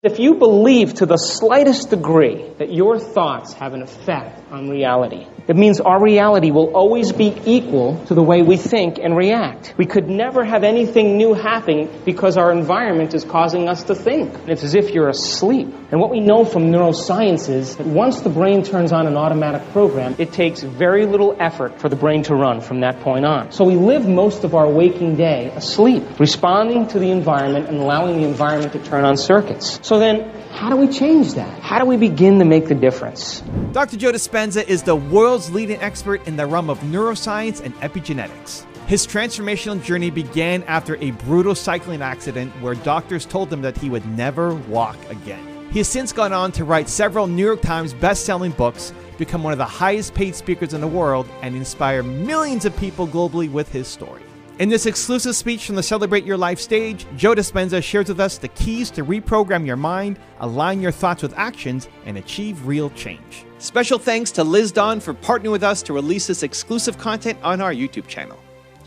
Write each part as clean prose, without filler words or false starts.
If you believe to the slightest degree that your thoughts have an effect on reality, it means our reality will always be equal to the way we think and react. We could never have anything new happening because our environment is causing us to think. It's as if you're asleep. And what we know from neuroscience is that once the brain turns on an automatic program, it takes very little effort for the brain to run from that point on. So we live most of our waking day asleep, responding to the environment and allowing the environment to turn on circuits. So then, how do we change that? How do we begin to make the difference? Dr. Joe Dispenza is the world's leading expert in the realm of neuroscience and epigenetics. His transformational journey began after a brutal cycling accident where doctors told him that he would never walk again. He has since gone on to write several New York Times best-selling books, become one of the highest paid speakers in the world, and inspire millions of people globally with his story. In this exclusive speech from the Celebrate Your Life stage, Joe Dispenza shares with us the keys to reprogram your mind, align your thoughts with actions, and achieve real change. Special thanks to Liz Dawn for partnering with us to release this exclusive content on our YouTube channel.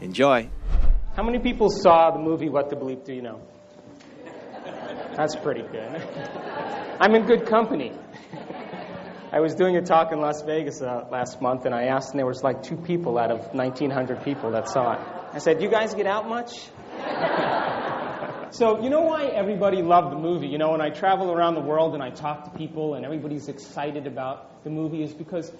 Enjoy. How many people saw the movie What the Bleep Do You Know? That's pretty good. I'm in good company. I was doing a talk in Las Vegas last month, and I asked, and there was like 2 people out of 1,900 people that saw it. I said, "You guys get out much?" So you know why everybody loved the movie? You know, when I travel around the world and I talk to people and everybody's excited about the movie is because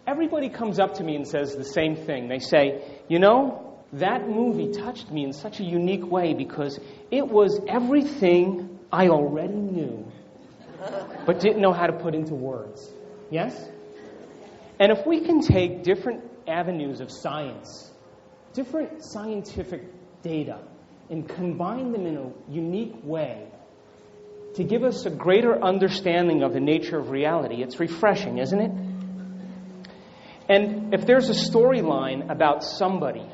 everybody comes up to me and says the same thing. They say, "You know, that movie touched me in such a unique way because it was everything I already knew, but didn't know how to put into words." Yes? And if we can take different avenues of science, different scientific data, and combine them in a unique way to give us a greater understanding of the nature of reality, it's refreshing, isn't it? And if there's a storyline about somebody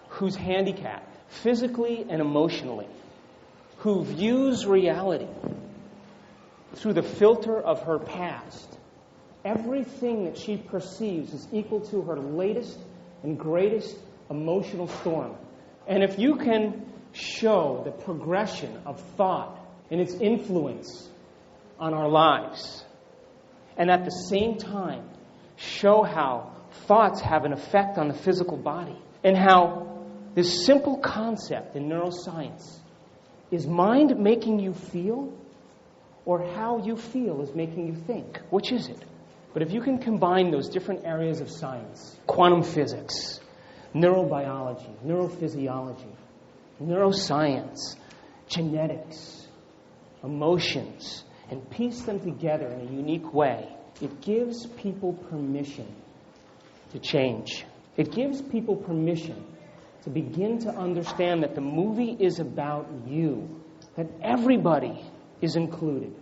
who's handicapped, physically and emotionally, who views reality through the filter of her past, everything that she perceives is equal to her latest and greatest emotional storm. And if you can show the progression of thought and its influence on our lives, and at the same time show how thoughts have an effect on the physical body, and how this simple concept in neuroscience is mind making you feel, or how you feel is making you think? Which is it? But if you can combine those different areas of science, quantum physics, neurobiology, neurophysiology, neuroscience, genetics, emotions, and piece them together in a unique way, it gives people permission to change. It gives people permission to begin to understand that the movie is about you, that everybody is included,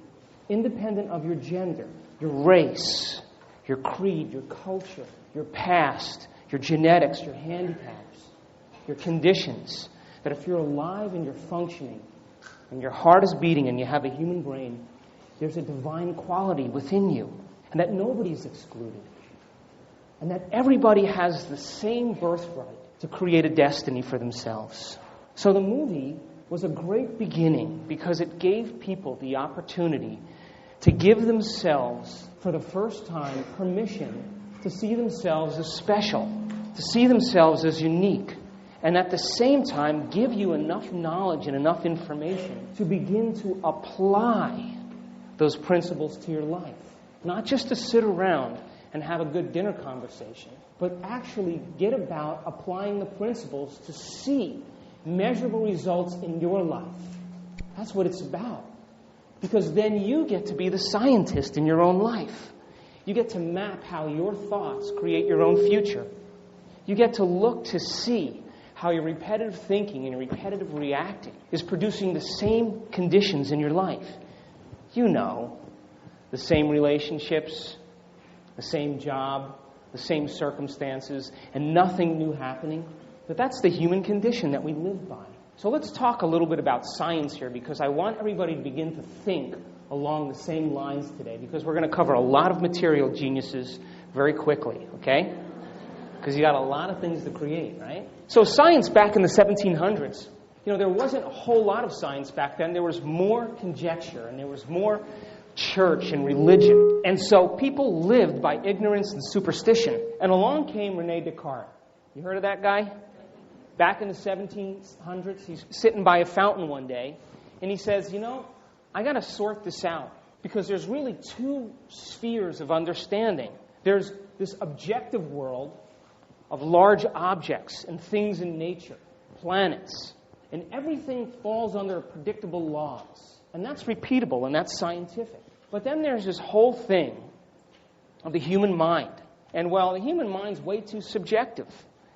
independent of your gender, your race, your creed, your culture, your past, your genetics, your handicaps, your conditions. That if you're alive and you're functioning, and your heart is beating and you have a human brain, there's a divine quality within you, and that nobody's excluded, and that everybody has the same birthright to create a destiny for themselves. So the movie was a great beginning because it gave people the opportunity to give themselves, for the first time, permission to see themselves as special, to see themselves as unique, and at the same time give you enough knowledge and enough information to begin to apply those principles to your life. Not just to sit around and have a good dinner conversation, but actually get about applying the principles to see measurable results in your life. That's what it's about. Because then you get to be the scientist in your own life. You get to map how your thoughts create your own future. You get to look to see how your repetitive thinking and your repetitive reacting is producing the same conditions in your life. You know, the same relationships, the same job, the same circumstances, and nothing new happening. But that's the human condition that we live by. So let's talk a little bit about science here, because I want everybody to begin to think along the same lines today, because we're going to cover a lot of material geniuses very quickly, okay? Because you got a lot of things to create, right? So science back in the 1700s There wasn't a whole lot of science back then. There was more conjecture, and there was more church and religion. And so people lived by ignorance and superstition. And along came René Descartes. You heard of that guy? Back in the 1700s, he's sitting by a fountain one day, and he says, I got to sort this out, because there's really two spheres of understanding. There's this objective world of large objects and things in nature, planets, and everything falls under predictable laws. And that's repeatable, and that's scientific. But then there's this whole thing of the human mind. And, the human mind's way too subjective.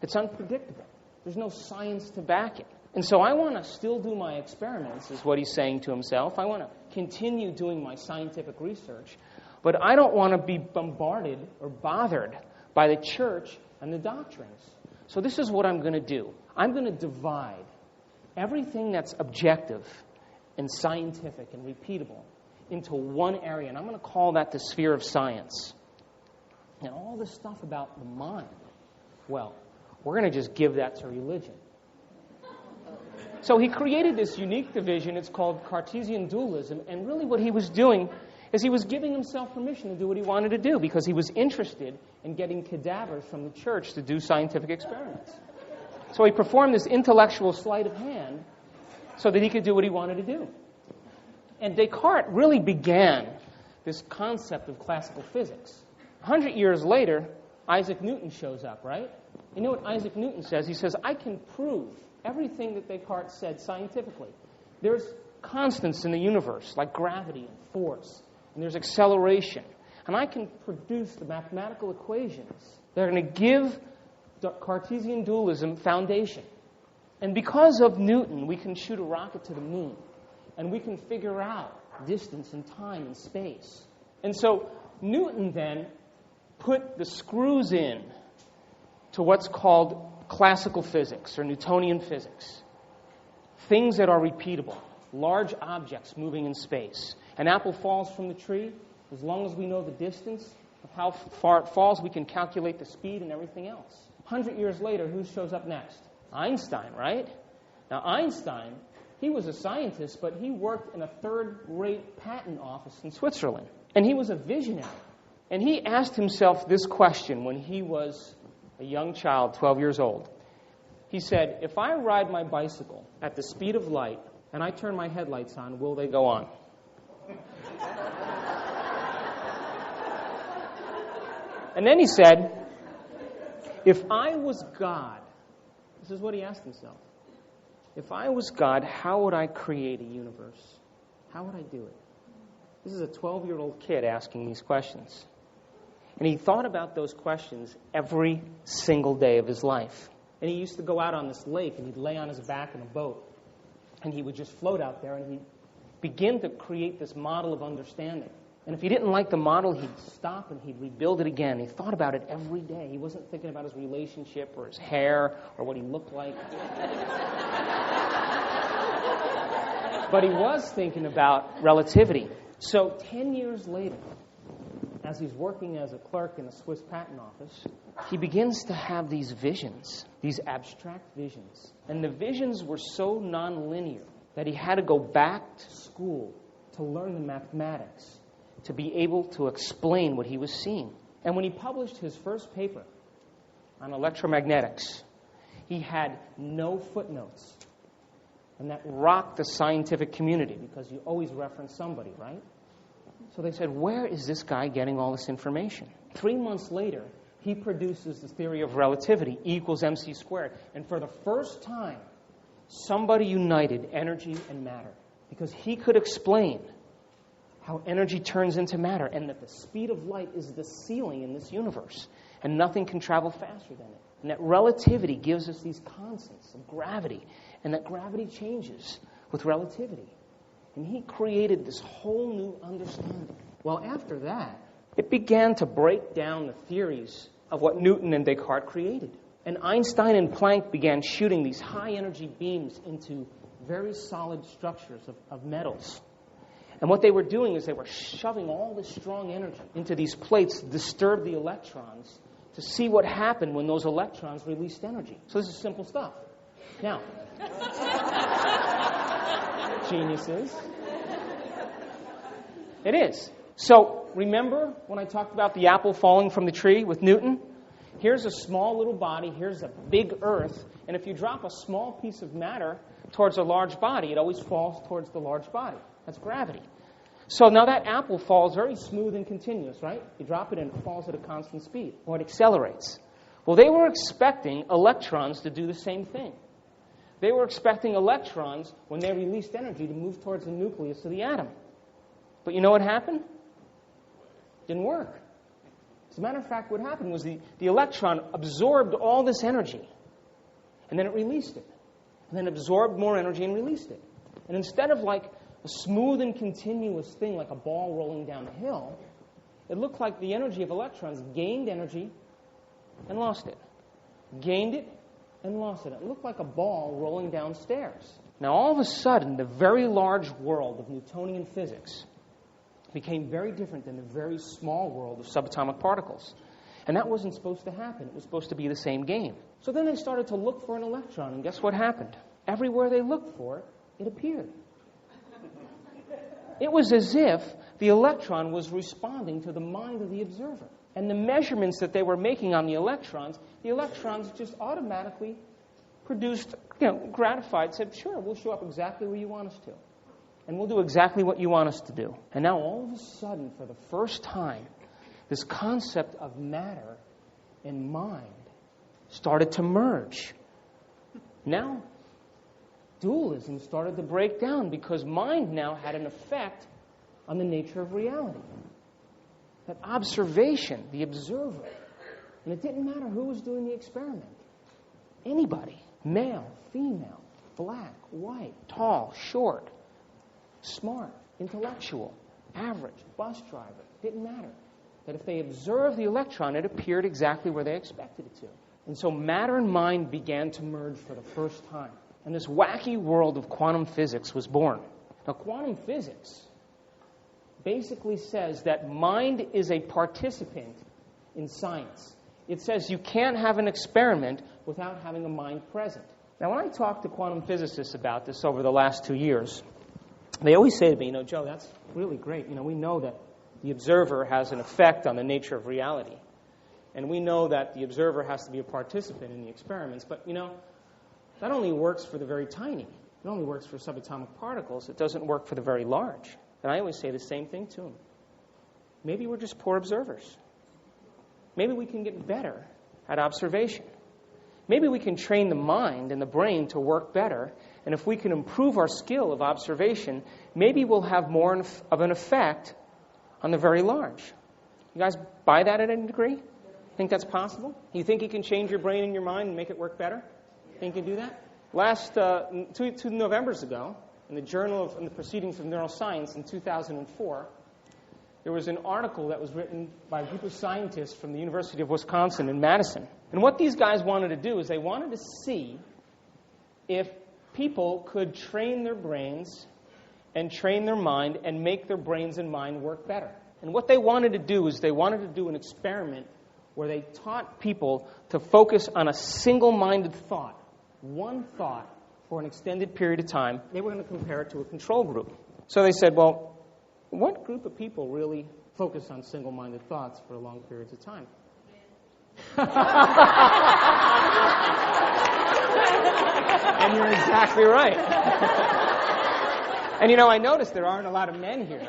It's unpredictable. There's no science to back it. And so I want to still do my experiments, is what he's saying to himself. I want to continue doing my scientific research. But I don't want to be bombarded or bothered by the church and the doctrines. So this is what I'm going to do. I'm going to divide everything that's objective and scientific and repeatable into one area. And I'm going to call that the sphere of science. And all this stuff about the mind, we're going to just give that to religion. So he created this unique division. It's called Cartesian dualism. And really what he was doing is he was giving himself permission to do what he wanted to do, because he was interested in getting cadavers from the church to do scientific experiments. So he performed this intellectual sleight of hand so that he could do what he wanted to do. And Descartes really began this concept of classical physics. 100 years later, Isaac Newton shows up, right? You know what Isaac Newton says? He says, I can prove everything that Descartes said scientifically. There's constants in the universe, like gravity and force, and there's acceleration. And I can produce the mathematical equations that are going to give Cartesian dualism foundation. And because of Newton, we can shoot a rocket to the moon, and we can figure out distance and time and space. And so Newton then put the screws in to what's called classical physics or Newtonian physics. Things that are repeatable, large objects moving in space. An apple falls from the tree. As long as we know the distance of how far it falls, we can calculate the speed and everything else. 100 years later, who shows up next? Einstein, right? Now, Einstein, he was a scientist, but he worked in a third-rate patent office in Switzerland. And he was a visionary. And he asked himself this question when he was a young child, 12 years old. He said, if I ride my bicycle at the speed of light and I turn my headlights on, will they go on? And then he said, if I was God, this is what he asked himself. If I was God, how would I create a universe? How would I do it? This is a 12-year-old kid asking these questions. And he thought about those questions every single day of his life. And he used to go out on this lake, and he'd lay on his back in a boat. And he would just float out there, and he'd begin to create this model of understanding. And if he didn't like the model, he'd stop and he'd rebuild it again. He thought about it every day. He wasn't thinking about his relationship or his hair or what he looked like. But he was thinking about relativity. So 10 years later, as he's working as a clerk in a Swiss patent office, he begins to have these visions, these abstract visions. And the visions were so nonlinear that he had to go back to school to learn the mathematics to be able to explain what he was seeing. And when he published his first paper on electromagnetics, he had no footnotes. And that rocked the scientific community because you always reference somebody, right? So they said, where is this guy getting all this information? 3 months later, he produces the theory of relativity, E equals mc squared. And for the first time, somebody united energy and matter because he could explain how energy turns into matter and that the speed of light is the ceiling in this universe and nothing can travel faster than it. And that relativity gives us these constants of gravity and that gravity changes with relativity. And he created this whole new understanding. Well, after that, it began to break down the theories of what Newton and Descartes created. And Einstein and Planck began shooting these high-energy beams into very solid structures of metals. And what they were doing is they were shoving all this strong energy into these plates to disturb the electrons to see what happened when those electrons released energy. So this is simple stuff. Now, Geniuses. It is. So, remember when I talked about the apple falling from the tree with Newton? Here's a small little body, here's a big Earth, and if you drop a small piece of matter towards a large body, it always falls towards the large body. That's gravity. So now that apple falls very smooth and continuous, right? You drop it and it falls at a constant speed, or it accelerates. Well, they were expecting electrons to do the same thing. They were expecting electrons, when they released energy, to move towards the nucleus of the atom. But you know what happened? Didn't work. As a matter of fact, what happened was the electron absorbed all this energy, and then it released it. And then absorbed more energy and released it. And instead of like a smooth and continuous thing, like a ball rolling down a hill, it looked like the energy of electrons gained energy and lost it. Gained it and lost it. It looked like a ball rolling downstairs. Now, all of a sudden, the very large world of Newtonian physics became very different than the very small world of subatomic particles. And that wasn't supposed to happen. It was supposed to be the same game. So then they started to look for an electron, and guess what happened? Everywhere they looked for it, it appeared. It was as if the electron was responding to the mind of the observer. And the measurements that they were making on the electrons just automatically produced, gratified, said, sure, we'll show up exactly where you want us to. And we'll do exactly what you want us to do. And now all of a sudden, for the first time, this concept of matter and mind started to merge. Now, dualism started to break down because mind now had an effect on the nature of reality. That observation, the observer, and it didn't matter who was doing the experiment. Anybody, male, female, black, white, tall, short, smart, intellectual, average, bus driver, didn't matter. That if they observed the electron, it appeared exactly where they expected it to. And so matter and mind began to merge for the first time. And this wacky world of quantum physics was born. Now, quantum physics basically says that mind is a participant in science. It says you can't have an experiment without having a mind present. Now, when I talk to quantum physicists about this over the last 2 years, they always say to me, Joe, that's really great. We know that the observer has an effect on the nature of reality. And we know that the observer has to be a participant in the experiments. But, that only works for the very tiny. It only works for subatomic particles. It doesn't work for the very large. And I always say the same thing to them. Maybe we're just poor observers. Maybe we can get better at observation. Maybe we can train the mind and the brain to work better. And if we can improve our skill of observation, maybe we'll have more of an effect on the very large. You guys buy that at any degree? Think that's possible? You think you can change your brain and your mind and make it work better? Think you can do that? Last 2 Novembers ago, in the Journal in the Proceedings of Neuroscience in 2004, there was an article that was written by a group of scientists from the University of Wisconsin in Madison. And what these guys wanted to do is they wanted to see if people could train their brains and train their mind and make their brains and mind work better. And what they wanted to do is they wanted to do an experiment where they taught people to focus on a single-minded thought, one thought, for an extended period of time. They were going to compare it to a control group. So they said, well, what group of people really focus on single-minded thoughts for long periods of time? And you're exactly right. And I noticed there aren't a lot of men here.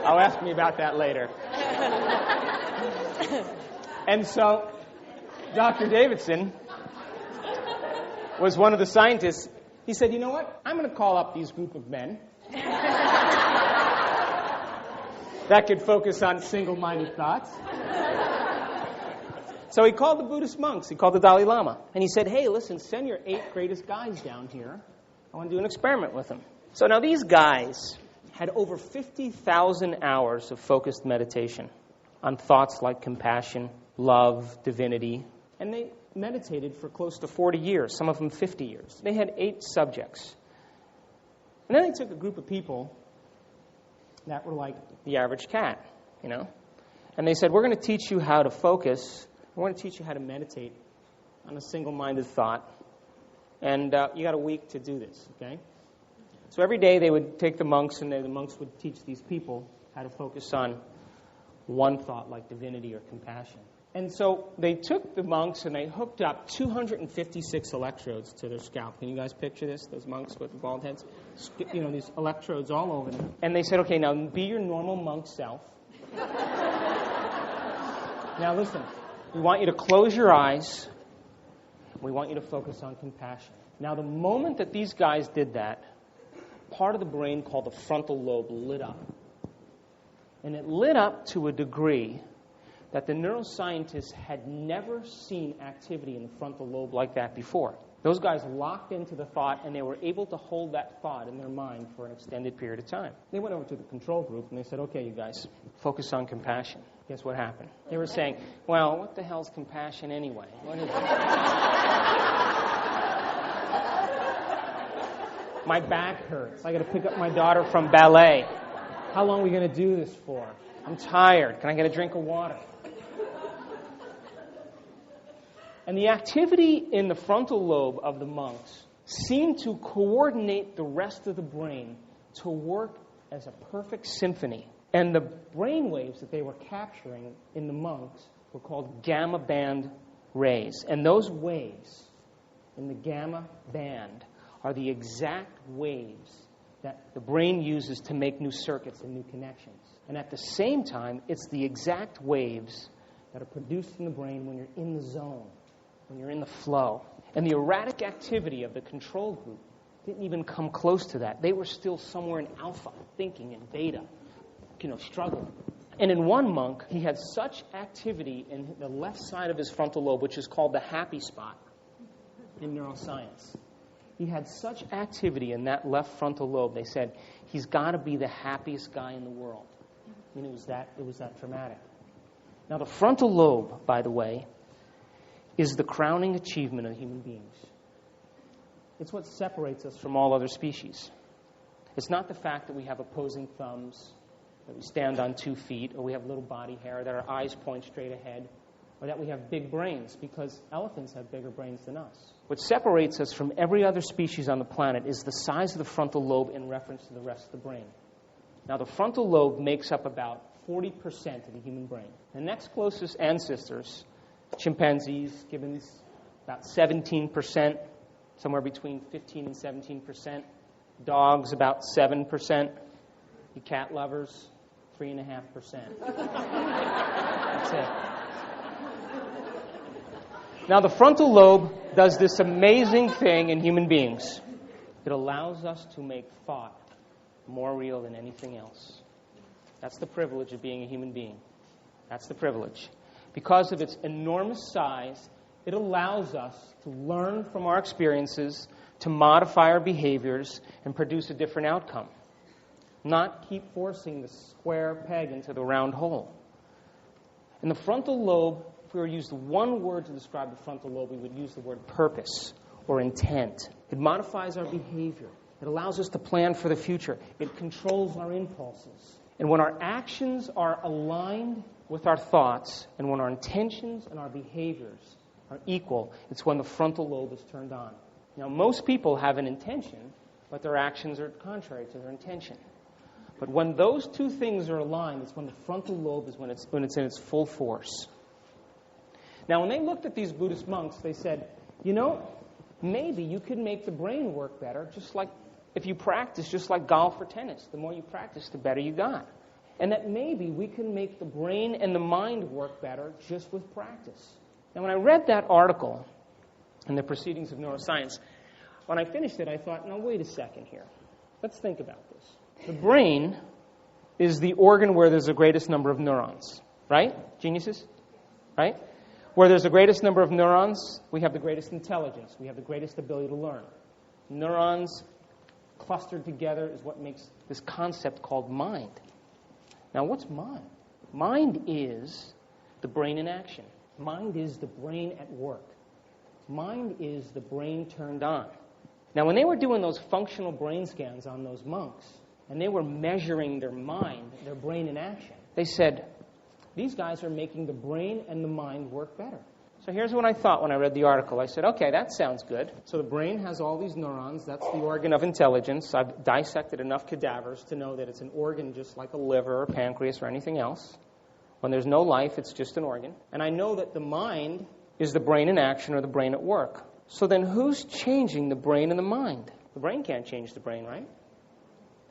Oh, ask me about that later. And so, Dr. Davidson was one of the scientists. He said, you know what? I'm going to call up these group of men that could focus on single-minded thoughts. So he called the Buddhist monks. He called the Dalai Lama. And he said, hey, listen, send your 8 greatest guys down here. I want to do an experiment with them. So now these guys had over 50,000 hours of focused meditation on thoughts like compassion, love, divinity. And they meditated for close to 40 years, some of them 50 years. They had 8 subjects. And then they took a group of people that were like the average cat, And they said, we're going to teach you how to focus. We're going to teach you how to meditate on a single-minded thought And you got a week to do this, okay? So every day they would take the monks, and the monks would teach these people how to focus on one thought, like divinity or compassion. And so they took the monks and they hooked up 256 electrodes to their scalp. Can you guys picture this? Those monks with the bald heads? You know, these electrodes all over them. And they said, okay, now be your normal monk self. Now listen, we want you to close your eyes. We want you to focus on compassion. Now the moment that these guys did that, part of the brain called the frontal lobe lit up. And it lit up to a degree that the neuroscientists had never seen activity in the frontal lobe like that before. Those guys locked into the thought, and they were able to hold that thought in their mind for an extended period of time. They went over to the control group, and they said, okay, you guys, focus on compassion. Guess what happened? They were saying, well, what the hell's compassion anyway? What is it? My back hurts. I got to pick up my daughter from ballet. How long are we going to do this for? I'm tired. Can I get a drink of water? And the activity in the frontal lobe of the monks seemed to coordinate the rest of the brain to work as a perfect symphony. And the brain waves that they were capturing in the monks were called gamma band rays. And those waves in the gamma band are the exact waves that the brain uses to make new circuits and new connections. And at the same time, it's the exact waves that are produced in the brain when you're in the zone, when you're in the flow. And the erratic activity of the control group didn't even come close to that. They were still somewhere in alpha, thinking, and beta, struggling. And in one monk, he had such activity in the left side of his frontal lobe, which is called the happy spot in neuroscience. He had such activity in that left frontal lobe, they said, he's got to be the happiest guy in the world. I mean, it was that dramatic. Now, the frontal lobe, by the way, is the crowning achievement of human beings. It's what separates us from all other species. It's not the fact that we have opposing thumbs, that we stand on 2 feet, or we have little body hair, that our eyes point straight ahead, or that we have big brains, because elephants have bigger brains than us. What separates us from every other species on the planet is the size of the frontal lobe in reference to the rest of the brain. Now, the frontal lobe makes up about 40% of the human brain. The next closest ancestors, chimpanzees, gibbons, about 17%, somewhere between 15 and 17%. Dogs, about 7%. You cat lovers, 3.5%. That's it. Now, the frontal lobe does this amazing thing in human beings. It allows us to make thought more real than anything else. That's the privilege of being a human being. That's the privilege. Because of its enormous size, it allows us to learn from our experiences, to modify our behaviors, and produce a different outcome. Not keep forcing the square peg into the round hole. In the frontal lobe, if we were to use one word to describe the frontal lobe, we would use the word purpose or intent. It modifies our behavior. It allows us to plan for the future. It controls our impulses. And when our actions are aligned with our thoughts, and when our intentions and our behaviors are equal, it's when the frontal lobe is turned on. Now, most people have an intention, but their actions are contrary to their intention. But when those two things are aligned, it's when the frontal lobe is when it's in its full force. Now, when they looked at these Buddhist monks, they said, maybe you could make the brain work better, just like if you practice, just like golf or tennis. The more you practice, the better you got. And that maybe we can make the brain and the mind work better just with practice. Now, when I read that article in the Proceedings of Neuroscience, when I finished it, I thought, now, wait a second here. Let's think about this. The brain is the organ where there's the greatest number of neurons, right? Geniuses, right? Where there's the greatest number of neurons, we have the greatest intelligence. We have the greatest ability to learn. Neurons clustered together is what makes this concept called mind. Now, what's mind? Mind is the brain in action. Mind is the brain at work. Mind is the brain turned on. Now, when they were doing those functional brain scans on those monks, and they were measuring their mind, their brain in action, they said, these guys are making the brain and the mind work better. So here's what I thought when I read the article. I said, okay, that sounds good. So the brain has all these neurons. That's the organ of intelligence. I've dissected enough cadavers to know that it's an organ just like a liver or pancreas or anything else. When there's no life, it's just an organ. And I know that the mind is the brain in action or the brain at work. So then who's changing the brain and the mind? The brain can't change the brain, right?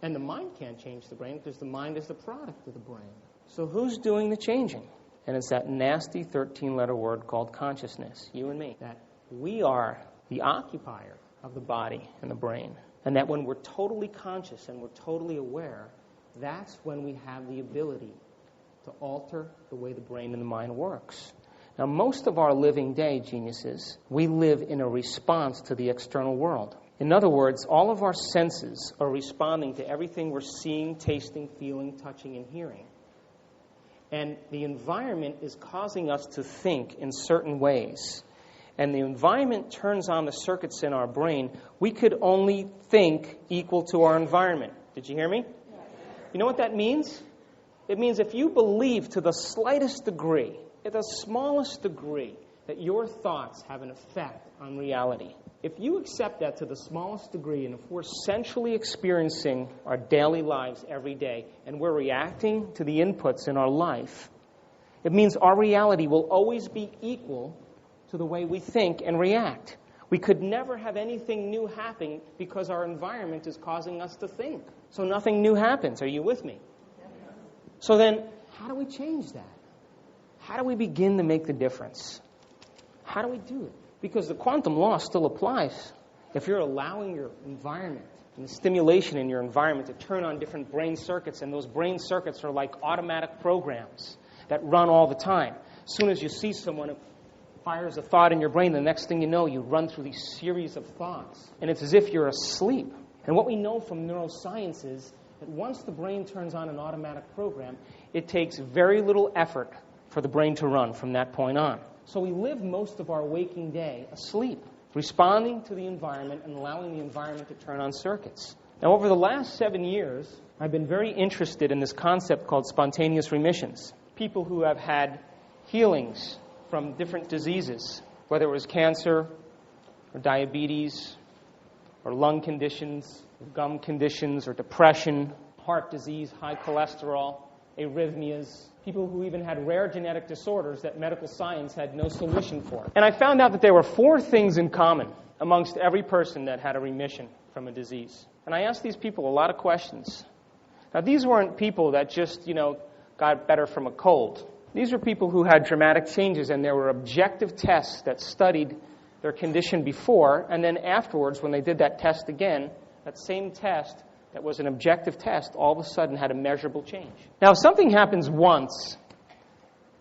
And the mind can't change the brain because the mind is the product of the brain. So who's doing the changing? And it's that nasty 13-letter word called consciousness, you and me. That we are the occupier of the body and the brain. And that when we're totally conscious and we're totally aware, that's when we have the ability to alter the way the brain and the mind works. Now, most of our living day, geniuses, we live in a response to the external world. In other words, all of our senses are responding to everything we're seeing, tasting, feeling, touching, and hearing. And the environment is causing us to think in certain ways. And the environment turns on the circuits in our brain. We could only think equal to our environment. Did you hear me? You know what that means? It means if you believe to the slightest degree, to the smallest degree, that your thoughts have an effect on reality, if you accept that to the smallest degree, and if we're centrally experiencing our daily lives every day, and we're reacting to the inputs in our life, it means our reality will always be equal to the way we think and react. We could never have anything new happen because our environment is causing us to think. So nothing new happens. Are you with me? So then, how do we change that? How do we begin to make the difference? How do we do it? Because the quantum law still applies. If you're allowing your environment and the stimulation in your environment to turn on different brain circuits, and those brain circuits are like automatic programs that run all the time. As soon as you see someone who fires a thought in your brain, the next thing you know, you run through these series of thoughts. And it's as if you're asleep. And what we know from neuroscience is that once the brain turns on an automatic program, it takes very little effort for the brain to run from that point on. So we live most of our waking day asleep, responding to the environment and allowing the environment to turn on circuits. Now, over the last 7 years, I've been very interested in this concept called spontaneous remissions. People who have had healings from different diseases, whether it was cancer or diabetes or lung conditions, or gum conditions or depression, heart disease, high cholesterol, arrhythmias, people who even had rare genetic disorders that medical science had no solution for. And I found out that there were 4 things in common amongst every person that had a remission from a disease. And I asked these people a lot of questions. Now, these weren't people that just, got better from a cold. These were people who had dramatic changes, and there were objective tests that studied their condition before, and then afterwards, when they did that test again, that same test that was an objective test, all of a sudden had a measurable change. Now, if something happens once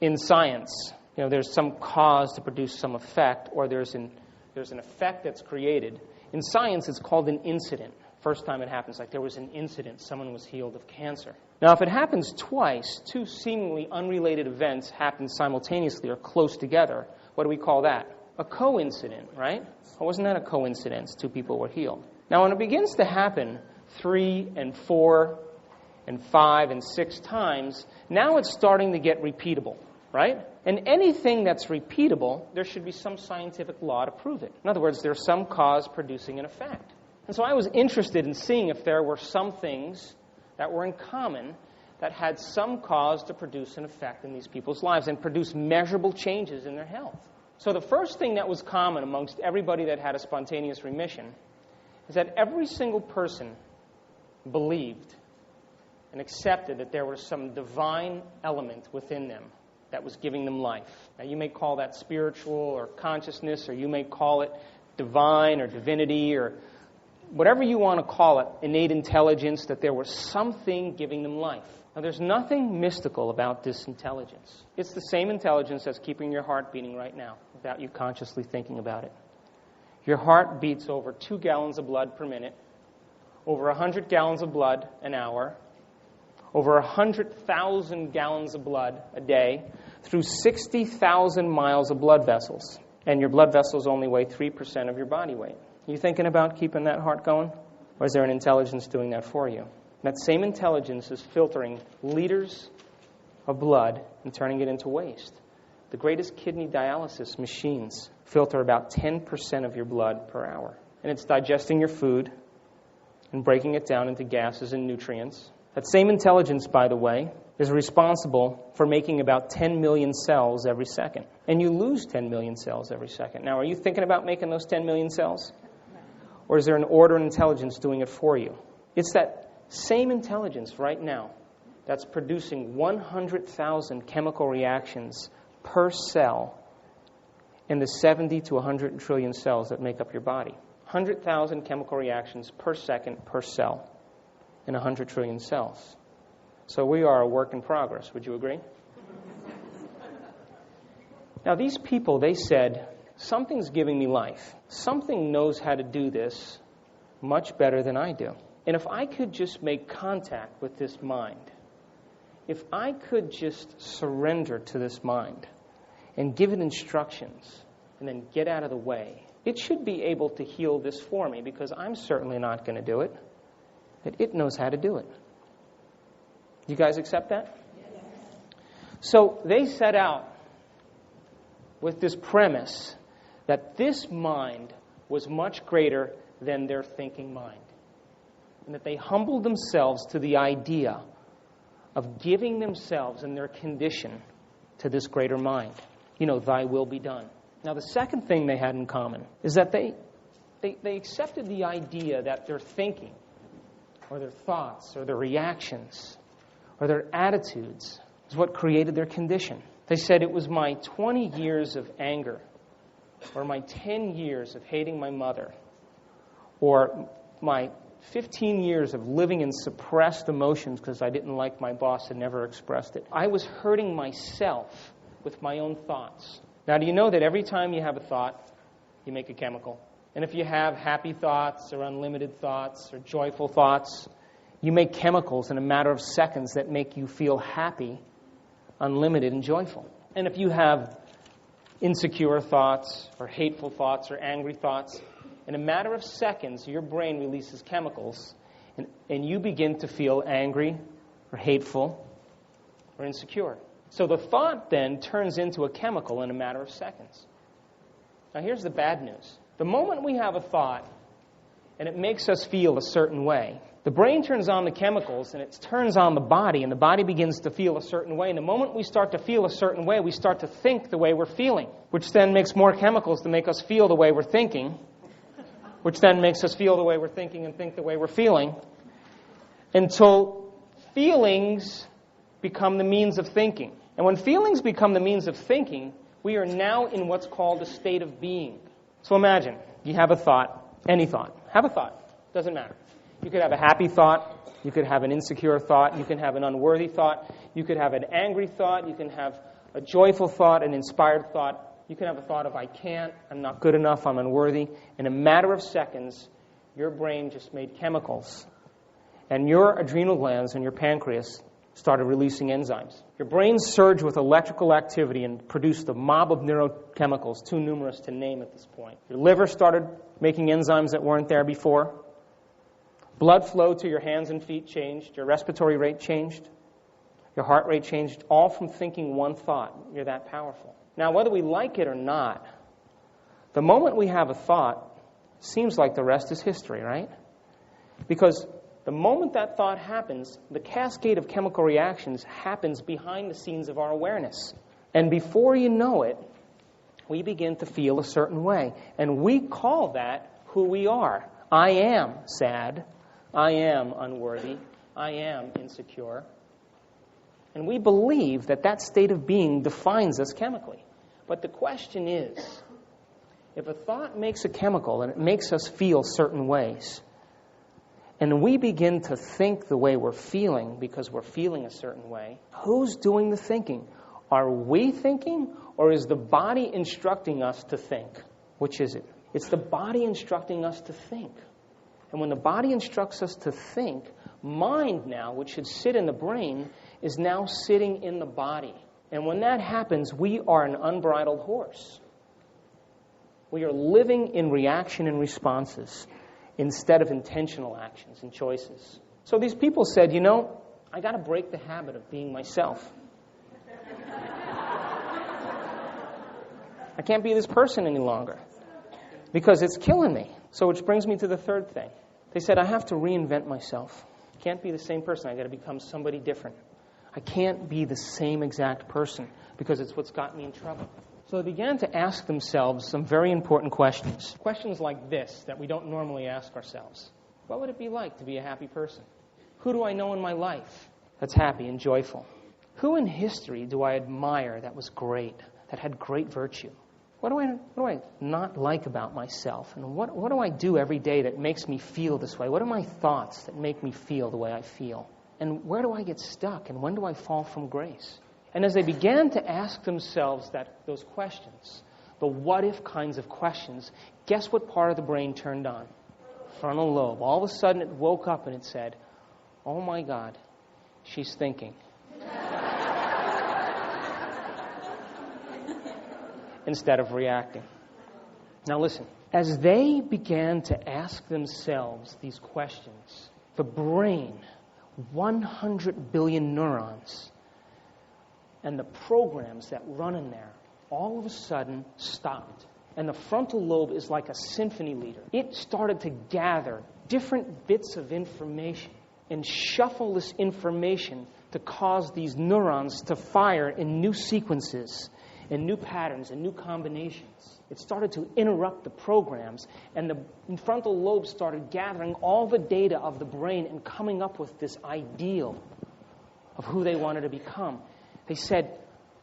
in science, there's some cause to produce some effect, or there's an effect that's created. In science, it's called an incident. First time it happens, like there was an incident, someone was healed of cancer. Now, if it happens twice, 2 seemingly unrelated events happen simultaneously or close together, what do we call that? A coincidence, right? Or wasn't that a coincidence? 2 people were healed. Now, when it begins to happen 3 and 4 and 5 and 6 times, now it's starting to get repeatable, right? And anything that's repeatable, there should be some scientific law to prove it. In other words, there's some cause producing an effect. And so I was interested in seeing if there were some things that were in common that had some cause to produce an effect in these people's lives and produce measurable changes in their health. So the first thing that was common amongst everybody that had a spontaneous remission is that every single person believed and accepted that there was some divine element within them that was giving them life. Now, you may call that spiritual or consciousness, or you may call it divine or divinity, or whatever you want to call it, innate intelligence, that there was something giving them life. Now, there's nothing mystical about this intelligence. It's the same intelligence that's keeping your heart beating right now without you consciously thinking about it. Your heart beats over 2 gallons of blood per minute, over 100 gallons of blood an hour, over 100,000 gallons of blood a day, through 60,000 miles of blood vessels. And your blood vessels only weigh 3% of your body weight. Are you thinking about keeping that heart going? Or is there an intelligence doing that for you? That same intelligence is filtering liters of blood and turning it into waste. The greatest kidney dialysis machines filter about 10% of your blood per hour. And it's digesting your food and breaking it down into gases and nutrients. That same intelligence, by the way, is responsible for making about 10 million cells every second. And you lose 10 million cells every second. Now, are you thinking about making those 10 million cells? Or is there an order and intelligence doing it for you? It's that same intelligence right now that's producing 100,000 chemical reactions per cell in the 70 to 100 trillion cells that make up your body. 100,000 chemical reactions per second per cell in 100 trillion cells. So we are a work in progress. Would you agree? Now, these people, they said, something's giving me life. Something knows how to do this much better than I do. And if I could just make contact with this mind, if I could just surrender to this mind and give it instructions and then get out of the way, it should be able to heal this for me, because I'm certainly not going to do it. That it knows how to do it. You guys accept that? Yes. So they set out with this premise that this mind was much greater than their thinking mind. And that they humbled themselves to the idea of giving themselves and their condition to this greater mind. You know, thy will be done. Now, the second thing they had in common is that they accepted the idea that their thinking or their thoughts or their reactions or their attitudes is what created their condition. They said it was my 20 years of anger or my 10 years of hating my mother or my 15 years of living in suppressed emotions because I didn't like my boss and never expressed it. I was hurting myself with my own thoughts. Now, do you know that every time you have a thought, you make a chemical? And if you have happy thoughts or unlimited thoughts or joyful thoughts, you make chemicals in a matter of seconds that make you feel happy, unlimited, and joyful. And if you have insecure thoughts or hateful thoughts or angry thoughts, in a matter of seconds, your brain releases chemicals and you begin to feel angry or hateful or insecure. So the thought then turns into a chemical in a matter of seconds. Now here's the bad news. The moment we have a thought and it makes us feel a certain way, the brain turns on the chemicals and it turns on the body, and the body begins to feel a certain way. And the moment we start to feel a certain way, we start to think the way we're feeling, which then makes more chemicals to make us feel the way we're thinking, which then makes us feel the way we're thinking and think the way we're feeling, until feelings become the means of thinking. And when feelings become the means of thinking, we are now in what's called a state of being. So imagine, you have a thought, any thought. Have a thought. Doesn't matter. You could have a happy thought. You could have an insecure thought. You can have an unworthy thought. You could have an angry thought. You can have a joyful thought, an inspired thought. You can have a thought of, I can't, I'm not good enough, I'm unworthy. In a matter of seconds, your brain just made chemicals. And your adrenal glands and your pancreas started releasing enzymes. Your brain surged with electrical activity and produced a mob of neurochemicals, too numerous to name at this point. Your liver started making enzymes that weren't there before. Blood flow to your hands and feet changed. Your respiratory rate changed. Your heart rate changed, all from thinking one thought. You're that powerful. Now, whether we like it or not, the moment we have a thought, seems like the rest is history, right? Because the moment that thought happens, the cascade of chemical reactions happens behind the scenes of our awareness. And before you know it, we begin to feel a certain way. And we call that who we are. I am sad. I am unworthy. I am insecure. And we believe that that state of being defines us chemically. But the question is, if a thought makes a chemical and it makes us feel certain ways, and we begin to think the way we're feeling because we're feeling a certain way, who's doing the thinking? Are we thinking, or is the body instructing us to think? Which is it? It's the body instructing us to think. And when the body instructs us to think, mind now, which should sit in the brain, is now sitting in the body. And when that happens, we are an unbridled horse. We are living in reaction and responses instead of intentional actions and choices. So these people said, you know, I got to break the habit of being myself. I can't be this person any longer because it's killing me. So which brings me to the third thing. They said, I have to reinvent myself. I can't be the same person. I got to become somebody different. I can't be the same exact person because it's what's got me in trouble. So they began to ask themselves some very important questions. Questions like this that we don't normally ask ourselves. What would it be like to be a happy person? Who do I know in my life that's happy and joyful? Who in history do I admire that was great, that had great virtue? What do I not like about myself? And what do I do every day that makes me feel this way? What are my thoughts that make me feel the way I feel? And where do I get stuck? And when do I fall from grace? And as they began to ask themselves those questions, the what-if kinds of questions, guess what part of the brain turned on? Frontal lobe. All of a sudden it woke up and it said, oh my God, she's thinking. Instead of reacting. Now listen, as they began to ask themselves these questions, the brain, 100 billion neurons, and the programs that run in there all of a sudden stopped. And the frontal lobe is like a symphony leader. It started to gather different bits of information and shuffle this information to cause these neurons to fire in new sequences and new patterns and new combinations. It started to interrupt the programs, and the frontal lobe started gathering all the data of the brain and coming up with this ideal of who they wanted to become. They said,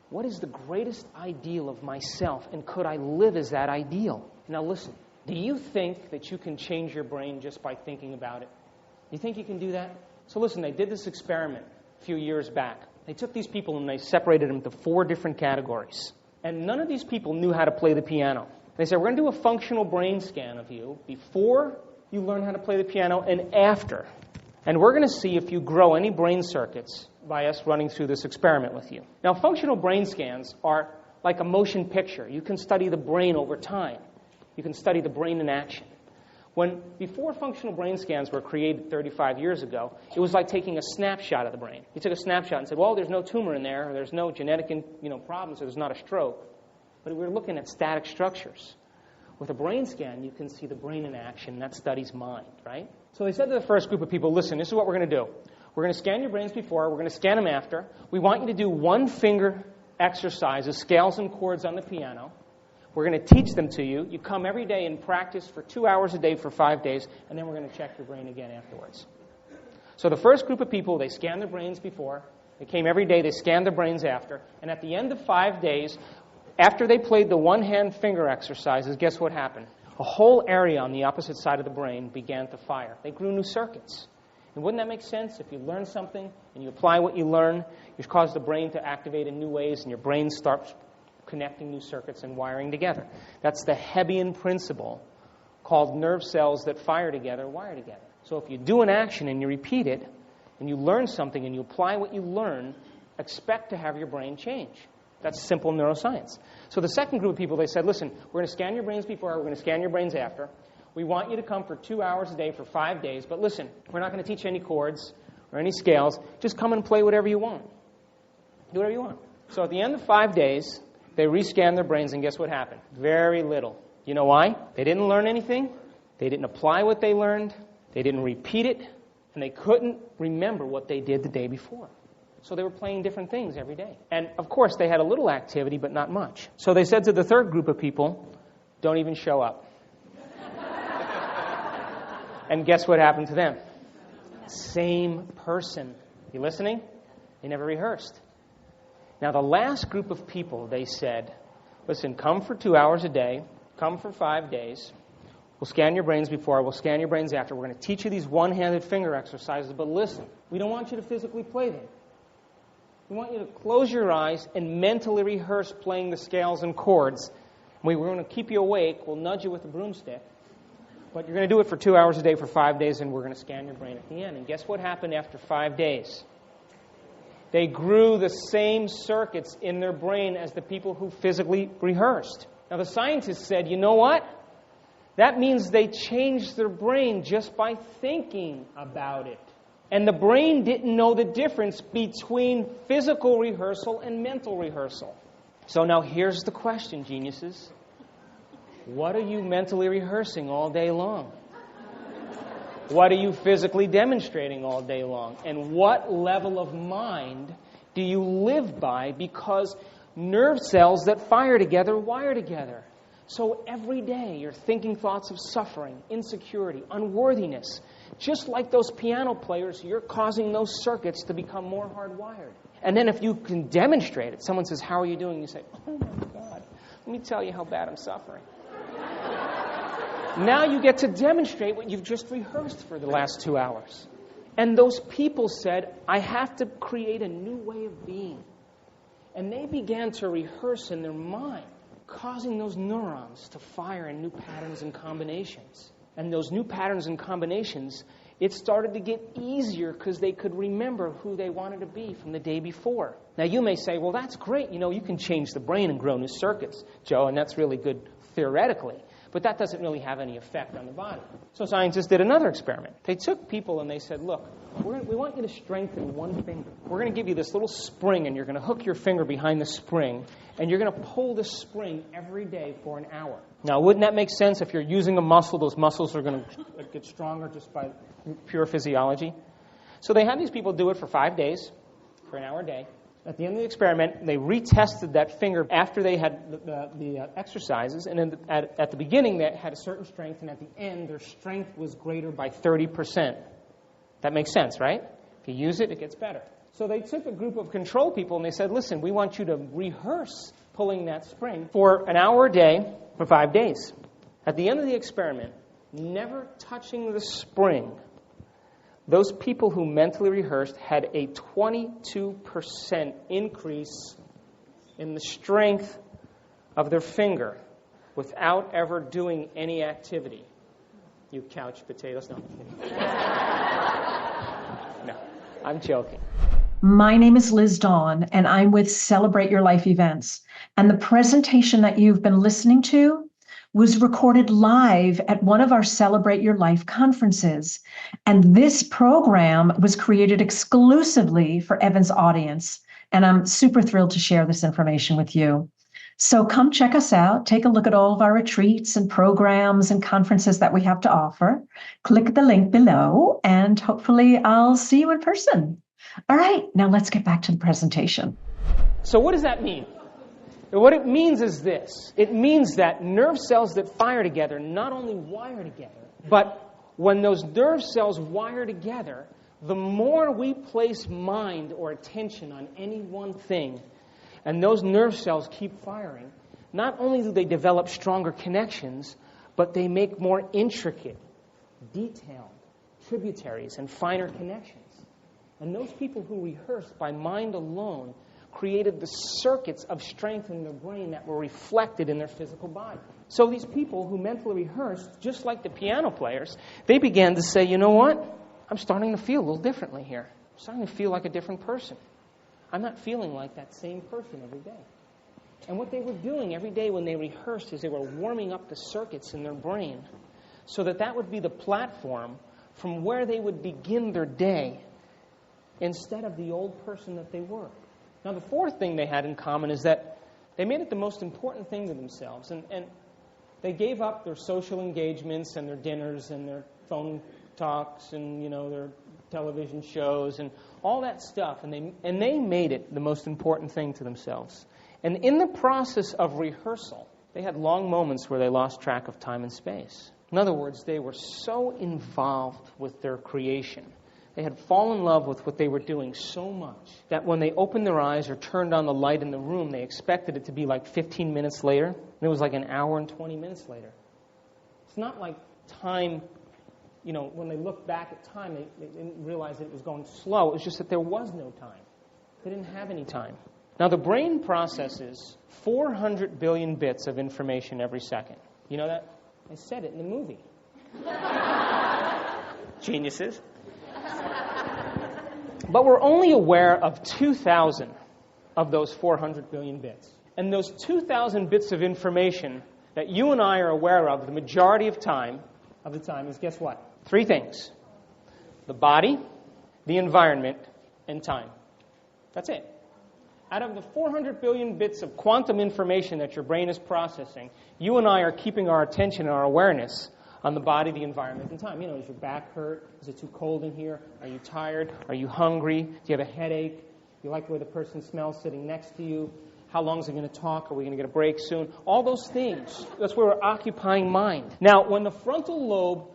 what is the greatest ideal of myself, and could I live as that ideal? Now listen, do you think that you can change your brain just by thinking about it? You think you can do that? So listen, they did this experiment a few years back. They took these people and they separated them into 4 different categories. And none of these people knew how to play the piano. They said, we're going to do a functional brain scan of you before you learn how to play the piano and after. And we're going to see if you grow any brain circuits by us running through this experiment with you. Now, functional brain scans are like a motion picture. You can study the brain over time. You can study the brain in action. Before functional brain scans were created 35 years ago, it was like taking a snapshot of the brain. You took a snapshot and said, well, there's no tumor in there, or there's no genetic problems, or there's not a stroke. But we were looking at static structures. With a brain scan, you can see the brain in action. That studies mind, right? So they said to the first group of people, listen, this is what we're going to do. We're going to scan your brains before. We're going to scan them after. We want you to do one-finger exercises, scales and chords on the piano. We're going to teach them to you. You come every day and practice for 2 hours a day for 5 days, and then we're going to check your brain again afterwards. So the first group of people, they scanned their brains before. They came every day. They scanned their brains after. And at the end of 5 days, after they played the one-hand finger exercises, guess what happened? A whole area on the opposite side of the brain began to fire. They grew new circuits. And wouldn't that make sense? If you learn something and you apply what you learn, you cause the brain to activate in new ways, and your brain starts connecting new circuits and wiring together. That's the Hebbian principle called nerve cells that fire together, wire together. So if you do an action and you repeat it, and you learn something and you apply what you learn, expect to have your brain change. That's simple neuroscience. So the second group of people, they said, listen, we're going to scan your brains before, we're going to scan your brains after. We want you to come for 2 hours a day for 5 days, but listen, we're not going to teach you any chords or any scales. Just come and play whatever you want. Do whatever you want. So at the end of 5 days, they rescanned their brains, and guess what happened? Very little. You know why? They didn't learn anything. They didn't apply what they learned. They didn't repeat it. And they couldn't remember what they did the day before. So they were playing different things every day. And, of course, they had a little activity, but not much. So they said to the third group of people, don't even show up. And guess what happened to them? Same person. You listening? They never rehearsed. Now, the last group of people, they said, listen, come for 2 hours a day, come for 5 days. We'll scan your brains before, we'll scan your brains after. We're going to teach you these one-handed finger exercises, but listen, we don't want you to physically play them. We want you to close your eyes and mentally rehearse playing the scales and chords. We're going to keep you awake. We'll nudge you with a broomstick. But you're going to do it for 2 hours a day for 5 days, and we're going to scan your brain at the end. And guess what happened after 5 days? They grew the same circuits in their brain as the people who physically rehearsed. Now, the scientists said, you know what? That means they changed their brain just by thinking about it. And the brain didn't know the difference between physical rehearsal and mental rehearsal. So now here's the question, geniuses. What are you mentally rehearsing all day long? What are you physically demonstrating all day long? And what level of mind do you live by? Because nerve cells that fire together wire together. So every day you're thinking thoughts of suffering, insecurity, unworthiness. Just like those piano players, you're causing those circuits to become more hardwired. And then if you can demonstrate it, someone says, how are you doing? You say, oh my God, let me tell you how bad I'm suffering. Now you get to demonstrate what you've just rehearsed for the last 2 hours. And those people said, I have to create a new way of being. And they began to rehearse in their mind, causing those neurons to fire in new patterns and combinations. And those new patterns and combinations, it started to get easier because they could remember who they wanted to be from the day before. Now you may say, well, that's great. You know, you can change the brain and grow new circuits, Joe, and that's really good theoretically. But that doesn't really have any effect on the body. So scientists did another experiment. They took people and they said, look, we want you to strengthen one finger. We're going to give you this little spring, and you're going to hook your finger behind the spring, and you're going to pull the spring every day for an hour. Now, wouldn't that make sense? If you're using a muscle, those muscles are going to get stronger just by pure physiology. So they had these people do it for 5 days, for an hour a day. At the end of the experiment, they retested that finger after they had the exercises, and at the beginning they had a certain strength, and at the end their strength was greater by 30%. That makes sense, right? If you use it, it gets better. So they took a group of control people and they said, listen, we want you to rehearse pulling that spring for an hour a day for 5 days. At the end of the experiment, never touching the spring, those people who mentally rehearsed had a 22% increase in the strength of their finger without ever doing any activity. You couch potatoes? No, I'm kidding. No, I'm joking. My name is Liz Dawn, and I'm with Celebrate Your Life Events. And the presentation that you've been listening to was recorded live at one of our Celebrate Your Life conferences. And this program was created exclusively for Evan's audience. And I'm super thrilled to share this information with you. So come check us out. Take a look at all of our retreats and programs and conferences that we have to offer. Click the link below, and hopefully I'll see you in person. All right, now let's get back to the presentation. So what does that mean? What it means is this. It means that nerve cells that fire together not only wire together, but when those nerve cells wire together, the more we place mind or attention on any one thing, and those nerve cells keep firing, not only do they develop stronger connections, but they make more intricate, detailed tributaries and finer connections. And those people who rehearsed by mind alone created the circuits of strength in their brain that were reflected in their physical body. So these people who mentally rehearsed, just like the piano players, they began to say, you know what? I'm starting to feel a little differently here. I'm starting to feel like a different person. I'm not feeling like that same person every day. And what they were doing every day when they rehearsed is they were warming up the circuits in their brain so that that would be the platform from where they would begin their day instead of the old person that they were. Now, the fourth thing they had in common is that they made it the most important thing to themselves. And they gave up their social engagements and their dinners and their phone talks and, their television shows and all that stuff. And they made it the most important thing to themselves. And in the process of rehearsal, they had long moments where they lost track of time and space. In other words, they were so involved with their creation. They had fallen in love with what they were doing so much that when they opened their eyes or turned on the light in the room, they expected it to be like 15 minutes later, and it was like an hour and 20 minutes later. It's not like time, when they looked back at time, they didn't realize that it was going slow. It was just that there was no time. They didn't have any time. Now, the brain processes 400 billion bits of information every second. You know that? I said it in the movie. Geniuses. But we're only aware of 2,000 of those 400 billion bits. And those 2,000 bits of information that you and I are aware of the majority of the time is, guess what? 3 things. The body, the environment, and time. That's it. Out of the 400 billion bits of quantum information that your brain is processing, you and I are keeping our attention and our awareness on the body, the environment, and time. Does your back hurt? Is it too cold in here? Are you tired? Are you hungry? Do you have a headache? Do you like the way the person smells sitting next to you? How long is he going to talk? Are we going to get a break soon? All those things. That's where we're occupying mind. Now, when the frontal lobe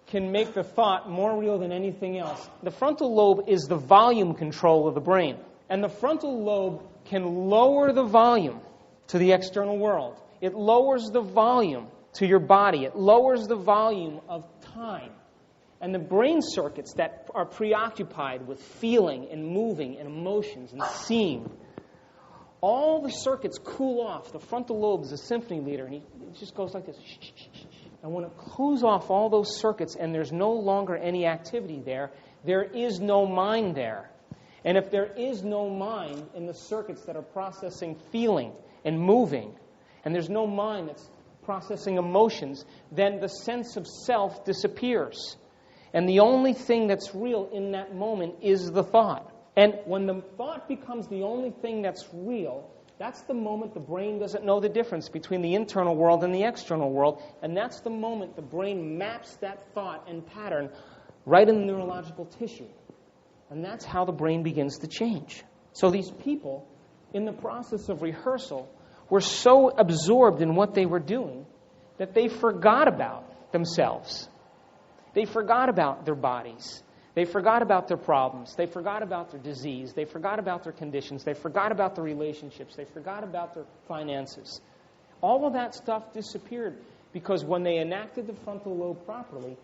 can make the thought more real than anything else, the frontal lobe is the volume control of the brain. And the frontal lobe can lower the volume to the external world. It lowers the volume to your body. It lowers the volume of time. And the brain circuits that are preoccupied with feeling and moving and emotions and seeing, all the circuits cool off. The frontal lobe is a symphony leader, and he just goes like this. And when it cools off all those circuits and there's no longer any activity there, there is no mind there. And if there is no mind in the circuits that are processing feeling and moving, and there's no mind that's processing emotions, then the sense of self disappears. And the only thing that's real in that moment is the thought. And when the thought becomes the only thing that's real, that's the moment the brain doesn't know the difference between the internal world and the external world. And that's the moment the brain maps that thought and pattern right in the neurological tissue. And that's how the brain begins to change. So these people, in the process of rehearsal, were so absorbed in what they were doing that they forgot about themselves. They forgot about their bodies. They forgot about their problems. They forgot about their disease. They forgot about their conditions. They forgot about their relationships. They forgot about their finances. All of that stuff disappeared because when they enacted the frontal lobe properly,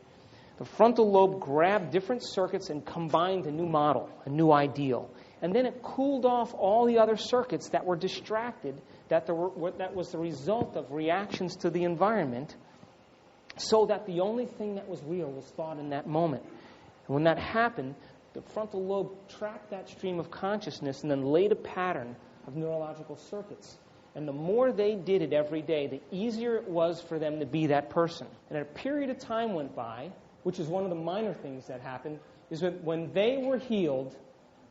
the frontal lobe grabbed different circuits and combined a new model, a new ideal. And then it cooled off all the other circuits that were distracted, that was the result of reactions to the environment, so that the only thing that was real was thought in that moment. And when that happened, the frontal lobe tracked that stream of consciousness and then laid a pattern of neurological circuits. And the more they did it every day, the easier it was for them to be that person. And a period of time went by, which is one of the minor things that happened, is that when they were healed,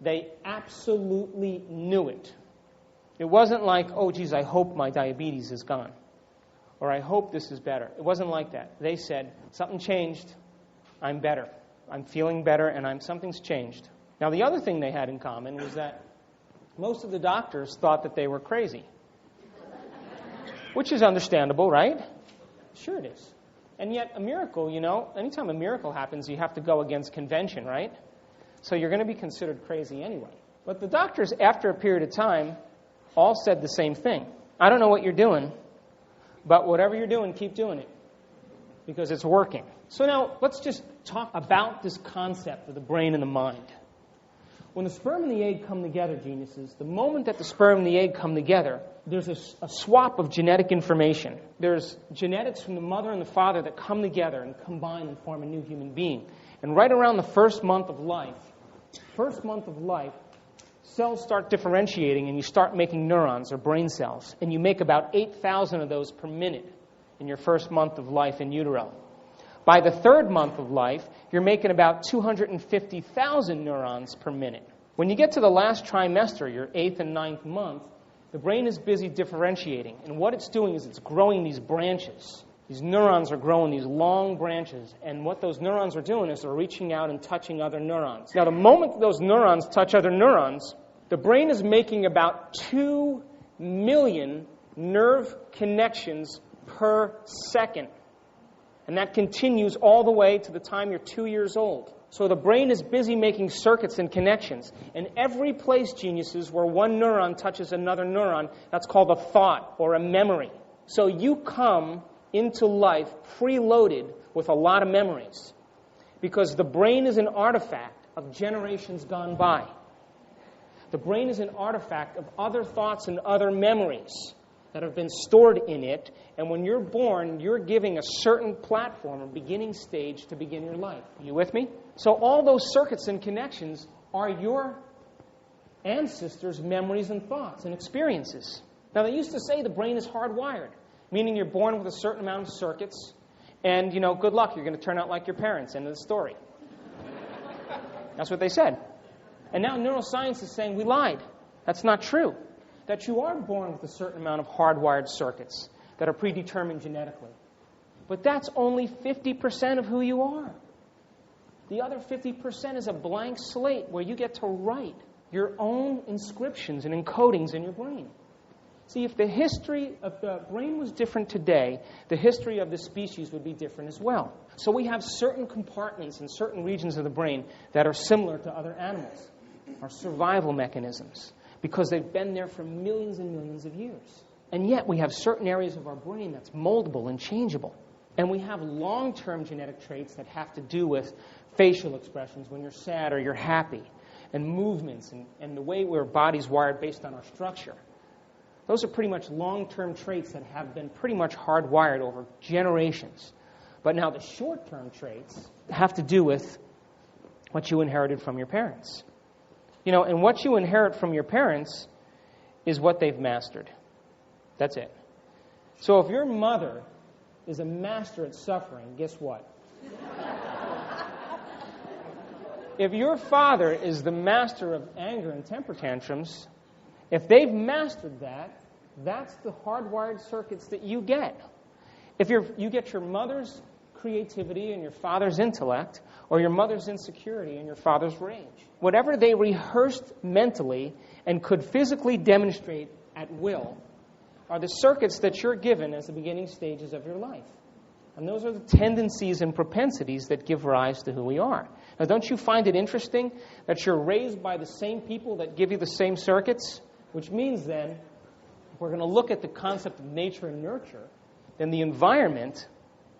they absolutely knew it. It wasn't like, oh, geez, I hope my diabetes is gone. Or I hope this is better. It wasn't like that. They said, something changed. I'm better. I'm feeling better, and something's changed. Now, the other thing they had in common was that most of the doctors thought that they were crazy. Which is understandable, right? Sure it is. And yet, a miracle, anytime a miracle happens, you have to go against convention, right? So you're going to be considered crazy anyway. But the doctors, after a period of time, all said the same thing. I don't know what you're doing, but whatever you're doing, keep doing it, because it's working. So now, let's just talk about this concept of the brain and the mind. When the sperm and the egg come together, geniuses, the moment that the sperm and the egg come together, there's a swap of genetic information. There's genetics from the mother and the father that come together and combine and form a new human being. And right around the first month of life, cells start differentiating and you start making neurons or brain cells. And you make about 8,000 of those per minute in your first month of life in utero. By the third month of life, you're making about 250,000 neurons per minute. When you get to the last trimester, your 8th and 9th month, the brain is busy differentiating. And what it's doing is it's growing these branches. These neurons are growing these long branches. And what those neurons are doing is they're reaching out and touching other neurons. Now, the moment those neurons touch other neurons, the brain is making about 2 million nerve connections per second. And that continues all the way to the time you're 2 years old. So the brain is busy making circuits and connections. And every place, geniuses, where one neuron touches another neuron, that's called a thought or a memory. So you come into life preloaded with a lot of memories, because the brain is an artifact of generations gone by. The brain is an artifact of other thoughts and other memories that have been stored in it, and when you're born, you're giving a certain platform, a beginning stage to begin your life. Are you with me? So all those circuits and connections are your ancestors' memories and thoughts and experiences. Now, they used to say the brain is hardwired, meaning you're born with a certain amount of circuits, and, good luck, you're going to turn out like your parents. End of the story. That's what they said. And now neuroscience is saying we lied. That's not true. That you are born with a certain amount of hardwired circuits that are predetermined genetically. But that's only 50% of who you are. The other 50% is a blank slate where you get to write your own inscriptions and encodings in your brain. See, if the history of the brain was different today, the history of the species would be different as well. So we have certain compartments in certain regions of the brain that are similar to other animals, our survival mechanisms, because they've been there for millions and millions of years. And yet we have certain areas of our brain that's moldable and changeable. And we have long-term genetic traits that have to do with facial expressions when you're sad or you're happy, and movements and the way our body's wired based on our structure. Those are pretty much long-term traits that have been pretty much hardwired over generations. But now the short-term traits have to do with what you inherited from your parents. And what you inherit from your parents is what they've mastered. That's it. So if your mother is a master at suffering, guess what? If your father is the master of anger and temper tantrums, if they've mastered that, that's the hardwired circuits that you get. If you get your mother's creativity and your father's intellect, or your mother's insecurity and your father's rage. Whatever they rehearsed mentally and could physically demonstrate at will are the circuits that you're given as the beginning stages of your life. And those are the tendencies and propensities that give rise to who we are. Now, don't you find it interesting that you're raised by the same people that give you the same circuits? Which means then, if we're going to look at the concept of nature and nurture, then the environment,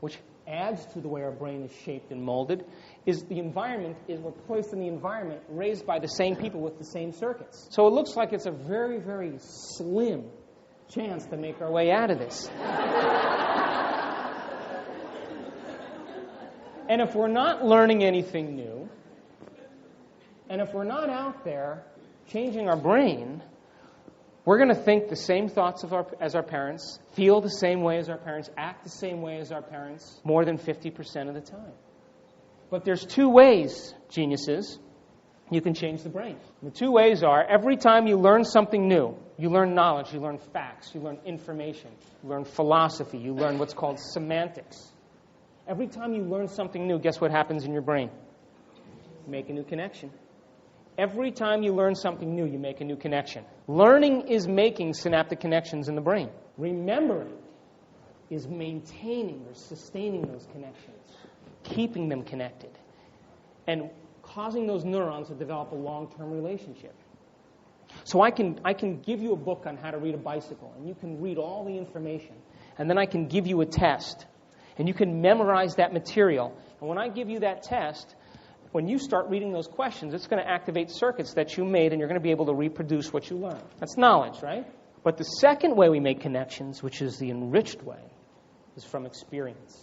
which adds to the way our brain is shaped and molded, is we're placed in the environment raised by the same people with the same circuits. So it looks like it's a very, very slim chance to make our way out of this. And if we're not learning anything new, and if we're not out there changing our brain, we're going to think the same thoughts as our parents, feel the same way as our parents, act the same way as our parents, more than 50% of the time. But there's two ways, geniuses, you can change the brain. The two ways are, every time you learn something new, you learn knowledge, you learn facts, you learn information, you learn philosophy, you learn what's called semantics. Every time you learn something new, guess what happens in your brain? You make a new connection. Every time you learn something new, you make a new connection. Learning is making synaptic connections in the brain. Remembering is maintaining or sustaining those connections, keeping them connected, and causing those neurons to develop a long-term relationship. So I can give you a book on how to read a bicycle, and you can read all the information, and then I can give you a test, and you can memorize that material. And when I give you that test, when you start reading those questions, it's going to activate circuits that you made, and you're going to be able to reproduce what you learned. That's knowledge, right? But the second way we make connections, which is the enriched way, is from experience.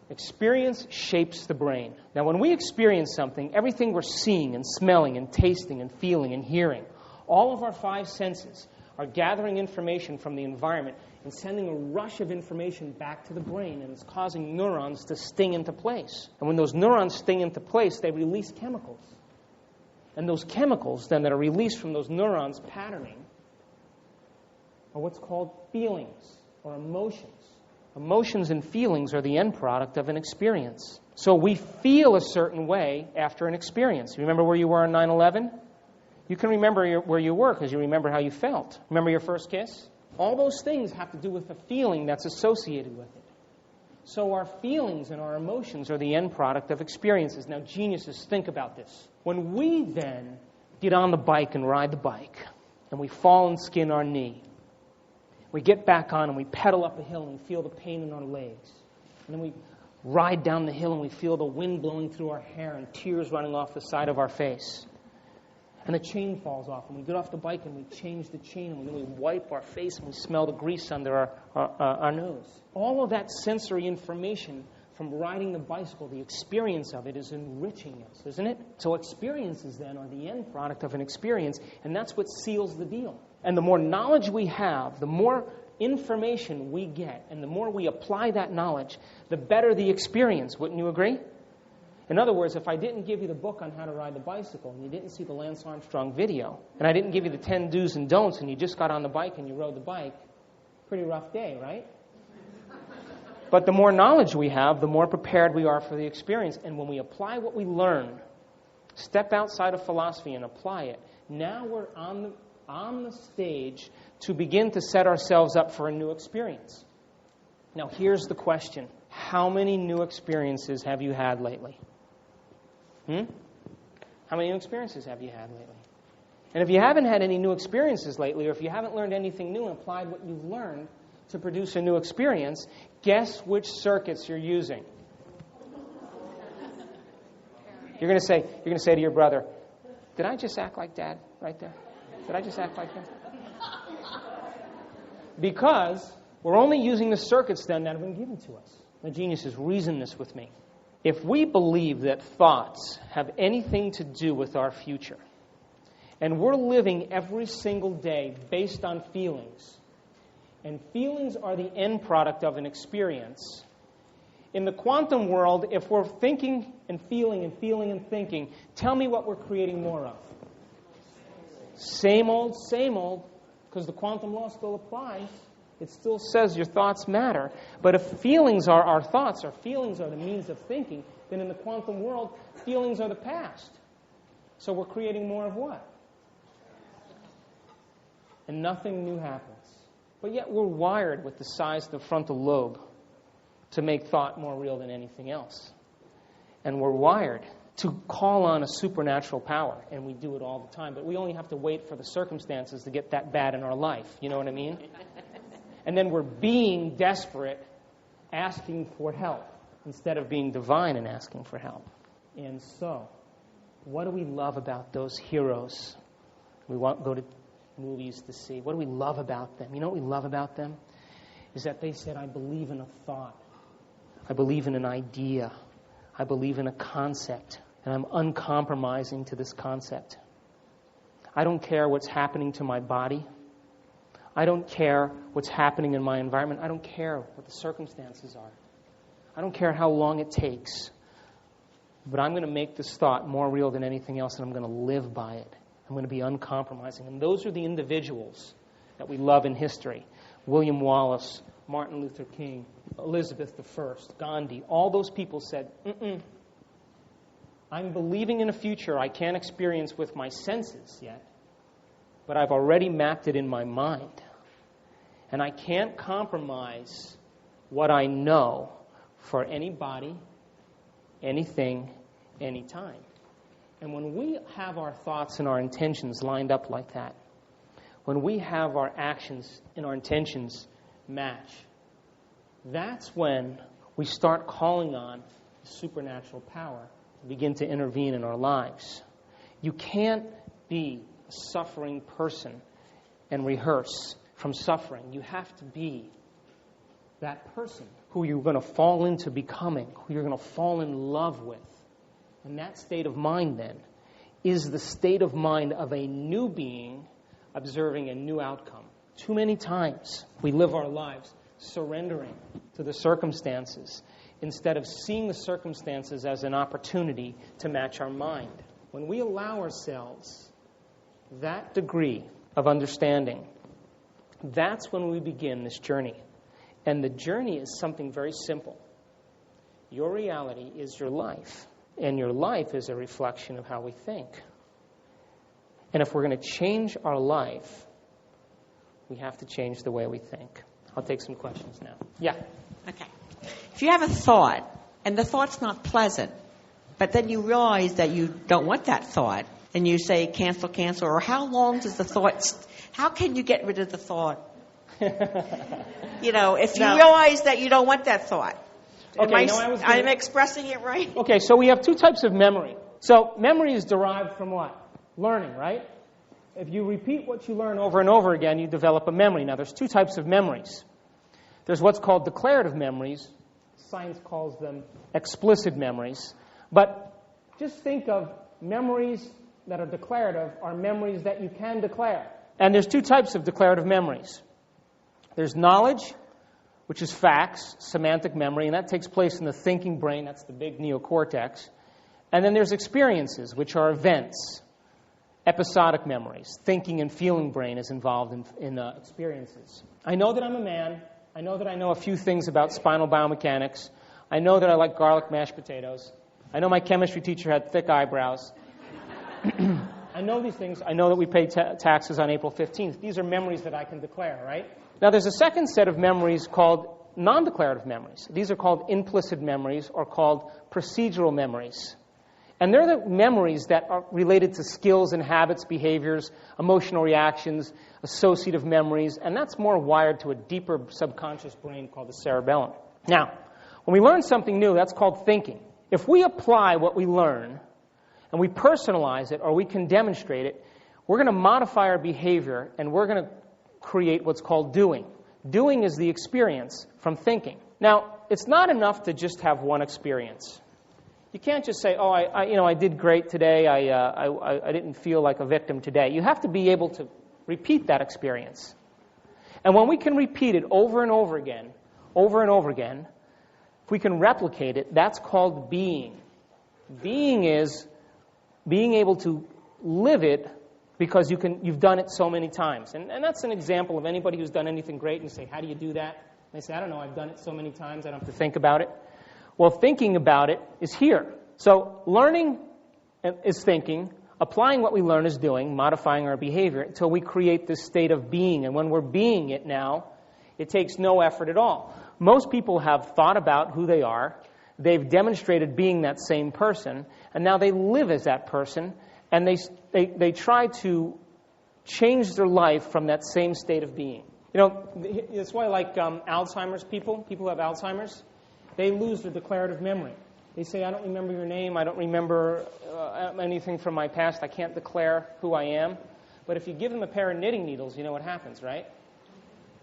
Experience shapes the brain. Now, when we experience something, everything we're seeing and smelling and tasting and feeling and hearing, all of our five senses are gathering information from the environment and sending a rush of information back to the brain, and it's causing neurons to sting into place. And when those neurons sting into place, they release chemicals. And those chemicals, then, that are released from those neurons patterning are what's called feelings or emotions. Emotions and feelings are the end product of an experience. So we feel a certain way after an experience. Remember where you were on 9/11? You can remember where you were because you remember how you felt. Remember your first kiss? All those things have to do with the feeling that's associated with it. So our feelings and our emotions are the end product of experiences. Now, geniuses, think about this. When we then get on the bike and ride the bike, and we fall and skin our knee, we get back on and we pedal up a hill and we feel the pain in our legs. And then we ride down the hill and we feel the wind blowing through our hair and tears running off the side of our face. And the chain falls off, and we get off the bike and we change the chain, and then we wipe our face and we smell the grease under our nose. All of that sensory information from riding the bicycle, the experience of it is enriching us, isn't it? So experiences then are the end product of an experience, and that's what seals the deal. And the more knowledge we have, the more information we get, and the more we apply that knowledge, the better the experience. Wouldn't you agree? In other words, if I didn't give you the book on how to ride the bicycle, and you didn't see the Lance Armstrong video, and I didn't give you the 10 do's and don'ts, and you just got on the bike and you rode the bike, pretty rough day, right? But the more knowledge we have, the more prepared we are for the experience. And when we apply what we learn, step outside of philosophy and apply it, now we're on the stage to begin to set ourselves up for a new experience. Now, here's the question. How many new experiences have you had lately? How many new experiences have you had lately? And if you haven't had any new experiences lately, or if you haven't learned anything new and applied what you've learned to produce a new experience, guess which circuits you're using. You're going to say to your brother, did I just act like Dad right there? Did I just act like him? Because we're only using the circuits then that have been given to us. The geniuses, reason this with me. If we believe that thoughts have anything to do with our future, and we're living every single day based on feelings, and feelings are the end product of an experience, in the quantum world, if we're thinking and feeling and feeling and thinking, tell me what we're creating more of. Same old, because the quantum law still applies. It still says your thoughts matter. But if feelings are our thoughts, or feelings are the means of thinking, then in the quantum world, feelings are the past. So we're creating more of what? And nothing new happens. But yet we're wired with the size of the frontal lobe to make thought more real than anything else. And we're wired to call on a supernatural power, and we do it all the time. But we only have to wait for the circumstances to get that bad in our life. You know what I mean? And then we're being desperate, asking for help, instead of being divine and asking for help. And so, what do we love about those heroes we go to movies to see? What do we love about them? You know what we love about them? Is that they said, I believe in a thought. I believe in an idea. I believe in a concept. And I'm uncompromising to this concept. I don't care what's happening to my body. I don't care what's happening in my environment. I don't care what the circumstances are. I don't care how long it takes. But I'm going to make this thought more real than anything else, and I'm going to live by it. I'm going to be uncompromising. And those are the individuals that we love in history. William Wallace, Martin Luther King, Elizabeth I, Gandhi. All those people said, I'm believing in a future I can't experience with my senses yet, but I've already mapped it in my mind. And I can't compromise what I know for anybody, anything, anytime. And when we have our thoughts and our intentions lined up like that, when we have our actions and our intentions match, that's when we start calling on supernatural power to begin to intervene in our lives. You can't be a suffering person and rehearse from suffering. You have to be that person who you're going to fall into becoming, who you're going to fall in love with. And that state of mind, then, is the state of mind of a new being observing a new outcome. Too many times we live our lives surrendering to the circumstances instead of seeing the circumstances as an opportunity to match our mind. When we allow ourselves that degree of understanding, that's when we begin this journey. And the journey is something very simple. Your reality is your life. And your life is a reflection of how we think. And if we're going to change our life, we have to change the way we think. I'll take some questions now. Yeah. Okay. If you have a thought, and the thought's not pleasant, but then you realize that you don't want that thought, and you say, cancel, or how long does the thought, how can you get rid of the thought? If you realize that you don't want that thought. Okay, I'm expressing it right? Okay, so we have two types of memory. So memory is derived from what? Learning, right? If you repeat what you learn over and over again, you develop a memory. Now, there's two types of memories. There's what's called declarative memories. Science calls them explicit memories. But just think of memories that are declarative are memories that you can declare. And there's two types of declarative memories. There's knowledge, which is facts, semantic memory, and that takes place in the thinking brain. That's the big neocortex. And then there's experiences, which are events, episodic memories. Thinking and feeling brain is involved in experiences. I know that I'm a man. I know that I know a few things about spinal biomechanics. I know that I like garlic mashed potatoes. I know my chemistry teacher had thick eyebrows. I know these things. I know that we pay taxes on April 15th. These are memories that I can declare, right? Now, there's a second set of memories called non-declarative memories. These are called implicit memories or called procedural memories. And they're the memories that are related to skills and habits, behaviors, emotional reactions, associative memories, and that's more wired to a deeper subconscious brain called the cerebellum. Now, when we learn something new, that's called thinking. If we apply what we learn and we personalize it or we can demonstrate it, we're going to modify our behavior and we're going to create what's called doing. Doing is the experience from thinking. Now, it's not enough to just have one experience. You can't just say, I did great today. I didn't feel like a victim today. You have to be able to repeat that experience. And when we can repeat it over and over again, if we can replicate it, that's called being. Being is being able to live it because you've done it so many times. And that's an example of anybody who's done anything great and you say, how do you do that? And they say, I don't know, I've done it so many times, I don't have to think about it. Well, thinking about it is here. So learning is thinking, applying what we learn is doing, modifying our behavior until we create this state of being. And when we're being it now, it takes no effort at all. Most people have thought about who they are, they've demonstrated being that same person, and now they live as that person, and they try to change their life from that same state of being. You know, that's why Alzheimer's people who have Alzheimer's, they lose their declarative memory. They say, I don't remember your name, I don't remember anything from my past, I can't declare who I am. But if you give them a pair of knitting needles, you know what happens, right?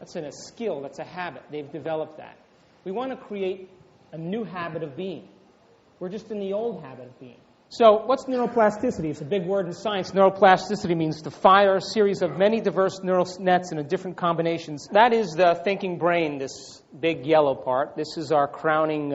That's a skill, that's a habit. They've developed that. We want to create a new habit of being. We're just in the old habit of being. So what's neuroplasticity? It's a big word in science. Neuroplasticity means to fire a series of many diverse neural nets in different combinations. That is the thinking brain, this big yellow part. This is our crowning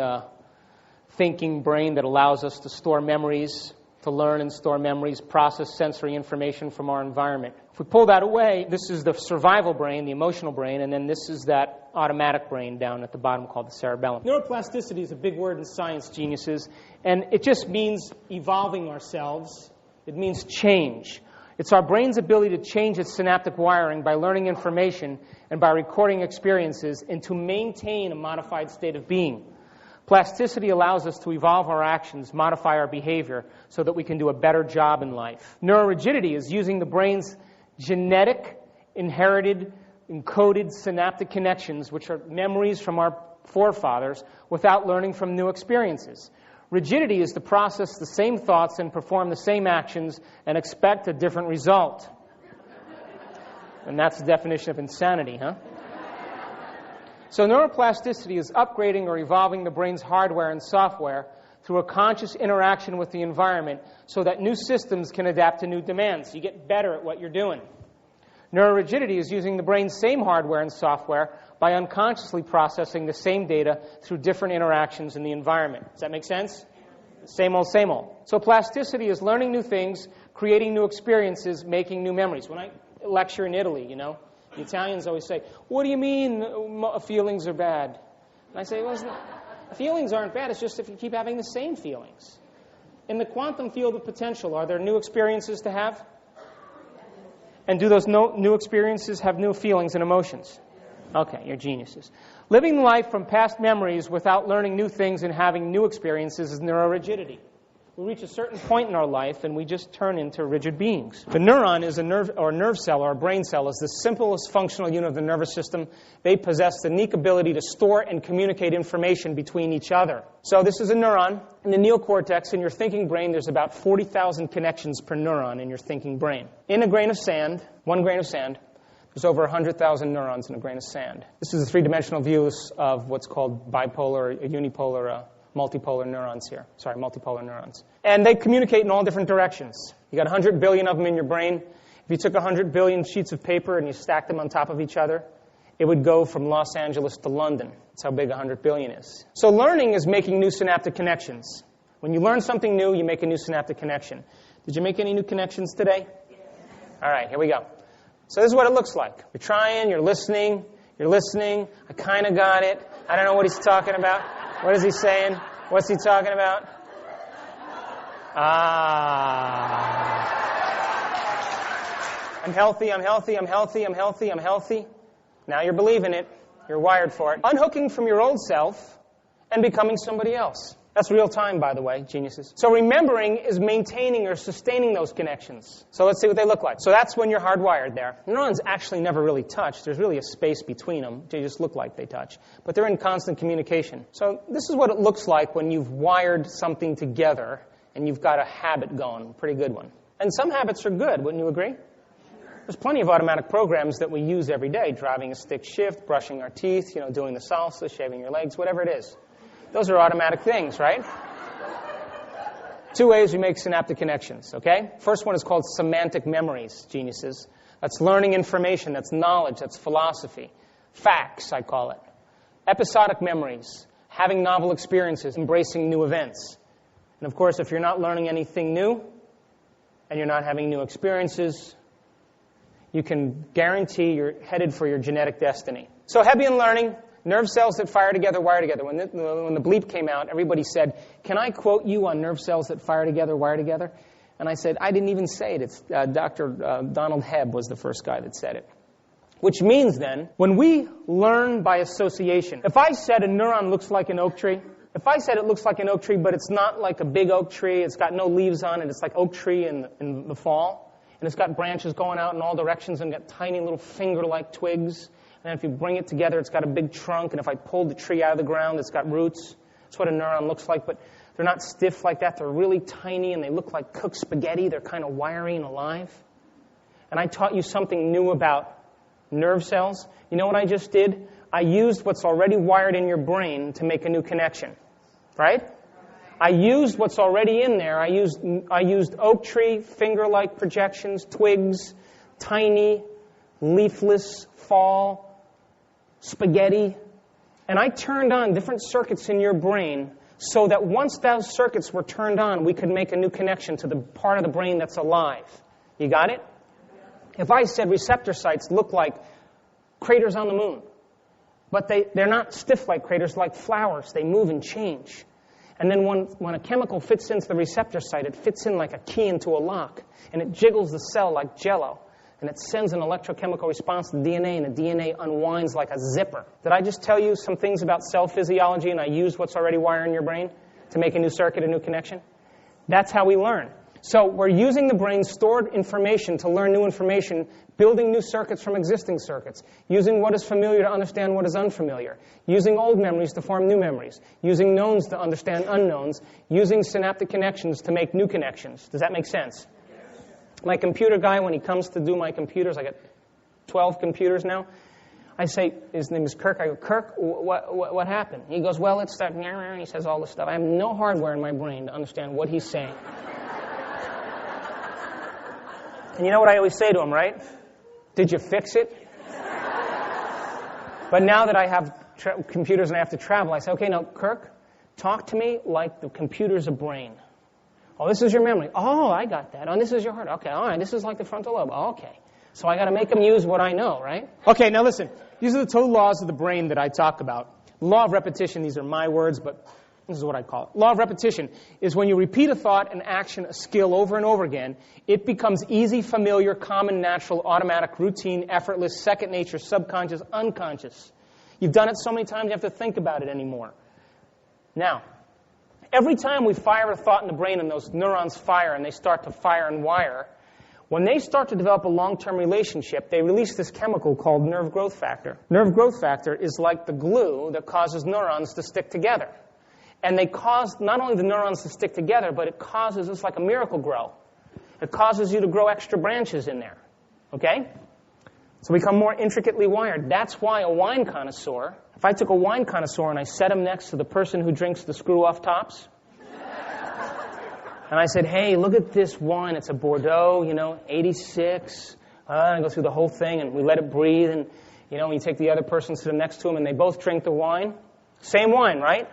thinking brain that allows us to store memories, to learn and store memories, process sensory information from our environment. If we pull that away, this is the survival brain, the emotional brain, and then this is that automatic brain down at the bottom called the cerebellum. Neuroplasticity is a big word in science, geniuses, and it just means evolving ourselves. It means change. It's our brain's ability to change its synaptic wiring by learning information and by recording experiences and to maintain a modified state of being. Plasticity allows us to evolve our actions, modify our behavior, so that we can do a better job in life. Neurorigidity is using the brain's genetic, inherited, encoded synaptic connections, which are memories from our forefathers, without learning from new experiences. Rigidity is to process the same thoughts and perform the same actions and expect a different result. And that's the definition of insanity, huh? So neuroplasticity is upgrading or evolving the brain's hardware and software through a conscious interaction with the environment so that new systems can adapt to new demands. You get better at what you're doing. Neurorigidity is using the brain's same hardware and software by unconsciously processing the same data through different interactions in the environment. Does that make sense? Same old, same old. So plasticity is learning new things, creating new experiences, making new memories. When I lecture in Italy, the Italians always say, what do you mean feelings are bad? And I say, well, feelings aren't bad, it's just if you keep having the same feelings. In the quantum field of potential, are there new experiences to have? And do those new experiences have new feelings and emotions? Okay, you're geniuses. Living life from past memories without learning new things and having new experiences is neurorigidity. We reach a certain point in our life and we just turn into rigid beings. The neuron is a nerve cell or a brain cell is the simplest functional unit of the nervous system. They possess the unique ability to store and communicate information between each other. So this is a neuron. In the neocortex, in your thinking brain, there's about 40,000 connections per neuron in your thinking brain. In a grain of sand, 1 grain of sand, there's over 100,000 neurons in a grain of sand. This is a three-dimensional view of what's called bipolar, unipolar, multipolar neurons here. Sorry, multipolar neurons. And they communicate in all different directions. You got 100 billion of them in your brain. If you took 100 billion sheets of paper and you stacked them on top of each other, it would go from Los Angeles to London. That's how big 100 billion is. So learning is making new synaptic connections. When you learn something new, you make a new synaptic connection. Did you make any new connections today? Yes. All right, here we go. So this is what it looks like. You're trying, you're listening. I kind of got it. I don't know what he's talking about. What is he saying? What's he talking about? I'm healthy. Now you're believing it. You're wired for it. Unhooking from your old self and becoming somebody else. That's real time, by the way, geniuses. So remembering is maintaining or sustaining those connections. So let's see what they look like. So that's when you're hardwired there. Neurons actually never really touch. There's really a space between them. They just look like they touch. But they're in constant communication. So this is what it looks like when you've wired something together and you've got a habit going. Pretty good one. And some habits are good, wouldn't you agree? There's plenty of automatic programs that we use every day. Driving a stick shift, brushing our teeth, doing the salsa, shaving your legs, whatever it is. Those are automatic things, right? 2 ways we make synaptic connections, okay? First one is called semantic memories, geniuses. That's learning information, that's knowledge, that's philosophy. Facts, I call it. Episodic memories, having novel experiences, embracing new events. And of course, if you're not learning anything new, and you're not having new experiences, you can guarantee you're headed for your genetic destiny. So Hebbian learning, nerve cells that fire together, wire together. When the bleep came out, everybody said, can I quote you on nerve cells that fire together, wire together? And I said, I didn't even say it. It's Dr. Donald Hebb was the first guy that said it. Which means then, when we learn by association, if I said a neuron looks like an oak tree, if I said it looks like an oak tree, but it's not like a big oak tree, it's got no leaves on it, it's like oak tree in the fall, and it's got branches going out in all directions and got tiny little finger-like twigs. And if you bring it together, it's got a big trunk. And if I pulled the tree out of the ground, it's got roots. That's what a neuron looks like. But they're not stiff like that. They're really tiny, and they look like cooked spaghetti. They're kind of wiry and alive. And I taught you something new about nerve cells. You know what I just did? I used what's already wired in your brain to make a new connection. Right? I used what's already in there. I used oak tree, finger-like projections, twigs, tiny, leafless, fall, spaghetti. And I turned on different circuits in your brain so that once those circuits were turned on, we could make a new connection to the part of the brain that's alive. You got it? If I said receptor sites look like craters on the moon, but they're not stiff like craters, like flowers. They move and change. And then when a chemical fits into the receptor site, it fits in like a key into a lock, and it jiggles the cell like jello, and it sends an electrochemical response to the DNA, and the DNA unwinds like a zipper. Did I just tell you some things about cell physiology, and I used what's already wired in your brain to make a new circuit, a new connection? That's how we learn. So we're using the brain's stored information to learn new information, building new circuits from existing circuits, using what is familiar to understand what is unfamiliar, using old memories to form new memories, using knowns to understand unknowns, using synaptic connections to make new connections. Does that make sense? Yes. My computer guy, when he comes to do my computers, I got 12 computers now. I say, his name is Kirk. I go, Kirk, what happened? He goes, well, it's that, he says all this stuff. I have no hardware in my brain to understand what he's saying. And you know what I always say to him, right? Did you fix it? But now that I have computers and I have to travel, I say, okay, now, Kirk, talk to me like the computer's a brain. Oh, this is your memory. Oh, I got that. Oh, and this is your heart. Okay, all right, this is like the frontal lobe. Oh, okay. So I got to make them use what I know, right? Okay, now listen. These are the two laws of the brain that I talk about. Law of repetition, these are my words, but this is what I call it. Law of repetition is when you repeat a thought, an action, a skill over and over again, it becomes easy, familiar, common, natural, automatic, routine, effortless, second nature, subconscious, unconscious. You've done it so many times you have to think about it anymore. Now, every time we fire a thought in the brain and those neurons fire and they start to fire and wire, when they start to develop a long-term relationship, they release this chemical called nerve growth factor. Nerve growth factor is like the glue that causes neurons to stick together. And they cause not only the neurons to stick together, but it causes, it's like a miracle grow. It causes you to grow extra branches in there. Okay? So become more intricately wired. That's why a wine connoisseur, if I took a wine connoisseur and I set him next to the person who drinks the screw-off tops, and I said, hey, look at this wine. It's a Bordeaux, 86. And I go through the whole thing, and we let it breathe. And, when you take the other person, sit them next to him, and they both drink the wine. Same wine, right?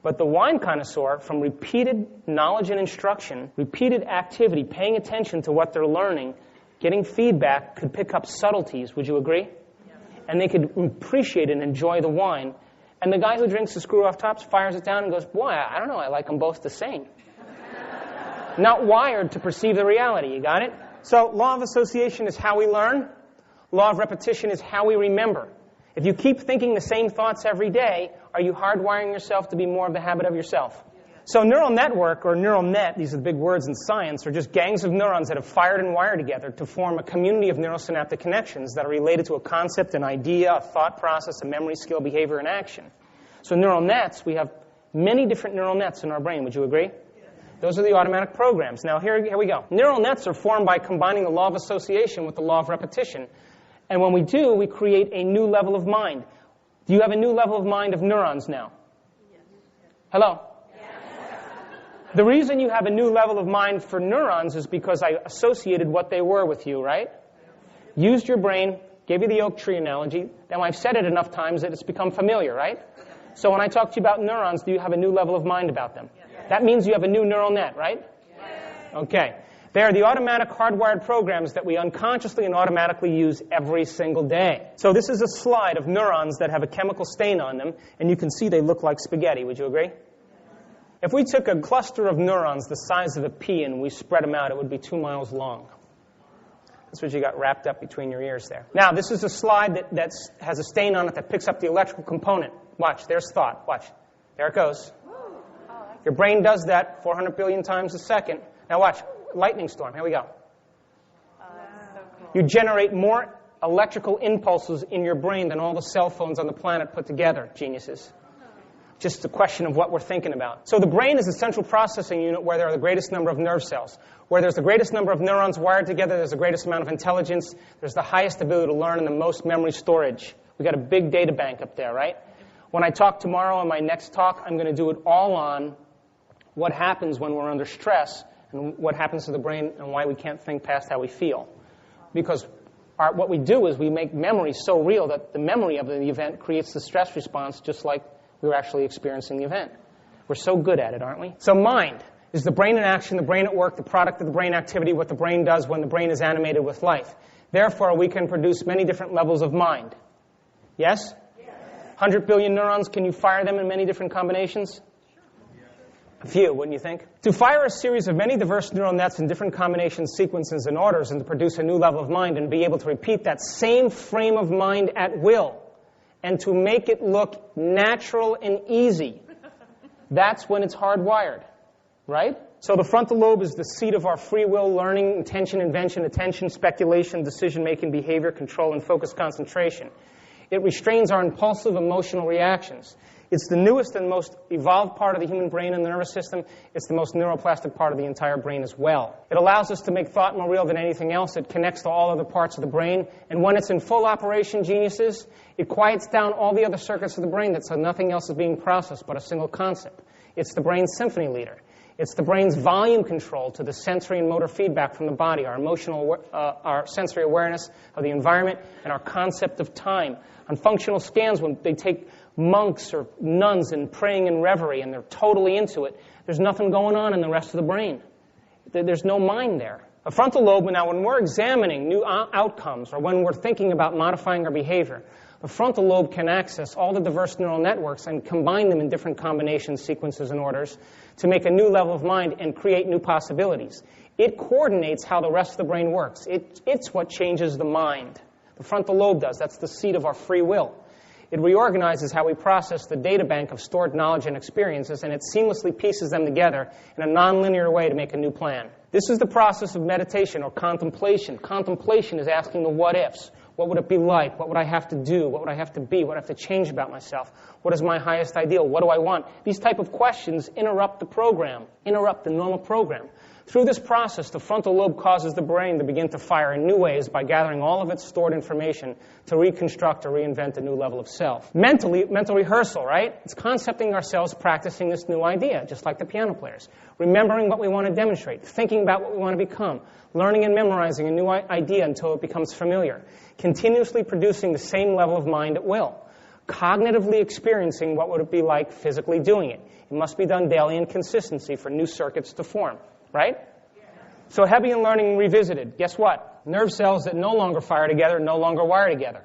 But the wine connoisseur, from repeated knowledge and instruction, repeated activity, paying attention to what they're learning, getting feedback, could pick up subtleties. Would you agree? Yes. And they could appreciate and enjoy the wine. And the guy who drinks the screw-off tops fires it down and goes, boy, I don't know, I like them both the same. Not wired to perceive the reality. You got it? So law of association is how we learn. Law of repetition is how we remember. If you keep thinking the same thoughts every day, are you hardwiring yourself to be more of the habit of yourself? So neural network or neural net, these are the big words in science, are just gangs of neurons that have fired and wired together to form a community of neurosynaptic connections that are related to a concept, an idea, a thought process, a memory, skill, behavior, and action. So neural nets, we have many different neural nets in our brain. Would you agree? Those are the automatic programs. Now here we go. Neural nets are formed by combining the law of association with the law of repetition. And when we do, we create a new level of mind. Do you have a new level of mind of neurons now? Yes. Hello? Yes. The reason you have a new level of mind for neurons is because I associated what they were with you, right? Used your brain, gave you the oak tree analogy. Now I've said it enough times that it's become familiar, right? So when I talk to you about neurons, do you have a new level of mind about them? Yes. That means you have a new neural net, right? Yes. Okay. They are the automatic hardwired programs that we unconsciously and automatically use every single day. So this is a slide of neurons that have a chemical stain on them, and you can see they look like spaghetti. Would you agree? If we took a cluster of neurons the size of a pea and we spread them out, it would be 2 miles long. That's what you got wrapped up between your ears there. Now, this is a slide that has a stain on it that picks up the electrical component. Watch, there's thought. Watch. There it goes. Your brain does that 400 billion times a second. Now watch. Lightning storm. Here we go. So cool. You generate more electrical impulses in your brain than all the cell phones on the planet put together, geniuses. Just a question of what we're thinking about. So the brain is a central processing unit where there are the greatest number of nerve cells. Where there's the greatest number of neurons wired together, there's the greatest amount of intelligence, there's the highest ability to learn, and the most memory storage. We've got a big data bank up there, right? When I talk tomorrow in my next talk, I'm going to do it all on what happens when we're under stress and what happens to the brain and why we can't think past how we feel. Because what we do is we make memory so real that the memory of the event creates the stress response just like we were actually experiencing the event. We're so good at it, aren't we? So mind is the brain in action, the brain at work, the product of the brain activity, what the brain does when the brain is animated with life. Therefore, we can produce many different levels of mind. Yes? 100 billion neurons, can you fire them in many different combinations? A few, wouldn't you think? To fire a series of many diverse neural nets in different combinations, sequences, and orders, and to produce a new level of mind and be able to repeat that same frame of mind at will, and to make it look natural and easy, that's when it's hardwired, right? So the frontal lobe is the seat of our free will, learning, intention, invention, attention, speculation, decision-making, behavior, control, and focus concentration. It restrains our impulsive emotional reactions. It's the newest and most evolved part of the human brain and the nervous system. It's the most neuroplastic part of the entire brain as well. It allows us to make thought more real than anything else. It connects to all other parts of the brain. And when it's in full operation, geniuses, it quiets down all the other circuits of the brain so nothing else is being processed but a single concept. It's the brain's symphony leader. It's the brain's volume control to the sensory and motor feedback from the body, our sensory awareness of the environment, and our concept of time. On functional scans, when they take monks or nuns and praying in reverie and they're totally into it, there's nothing going on in the rest of the brain. There's no mind there. A frontal lobe, now when we're examining new outcomes or when we're thinking about modifying our behavior, the frontal lobe can access all the diverse neural networks and combine them in different combinations, sequences, and orders to make a new level of mind and create new possibilities. It coordinates how the rest of the brain works. It's what changes the mind. The frontal lobe does. That's the seat of our free will. It reorganizes how we process the data bank of stored knowledge and experiences, and it seamlessly pieces them together in a nonlinear way to make a new plan. This is the process of meditation or contemplation. Contemplation is asking the what-ifs. What would it be like? What would I have to do? What would I have to be? What would I have to change about myself? What is my highest ideal? What do I want? These type of questions interrupt the program, interrupt the normal program. Through this process, the frontal lobe causes the brain to begin to fire in new ways by gathering all of its stored information to reconstruct or reinvent a new level of self. Mental rehearsal, right? It's concepting ourselves practicing this new idea, just like the piano players. Remembering what we want to demonstrate, thinking about what we want to become, learning and memorizing a new idea until it becomes familiar, continuously producing the same level of mind at will. cognitively experiencing what would it be like physically doing it. It must be done daily in consistency for new circuits to form, right? So Hebbian learning revisited. Guess what? Nerve cells that no longer fire together no longer wire together.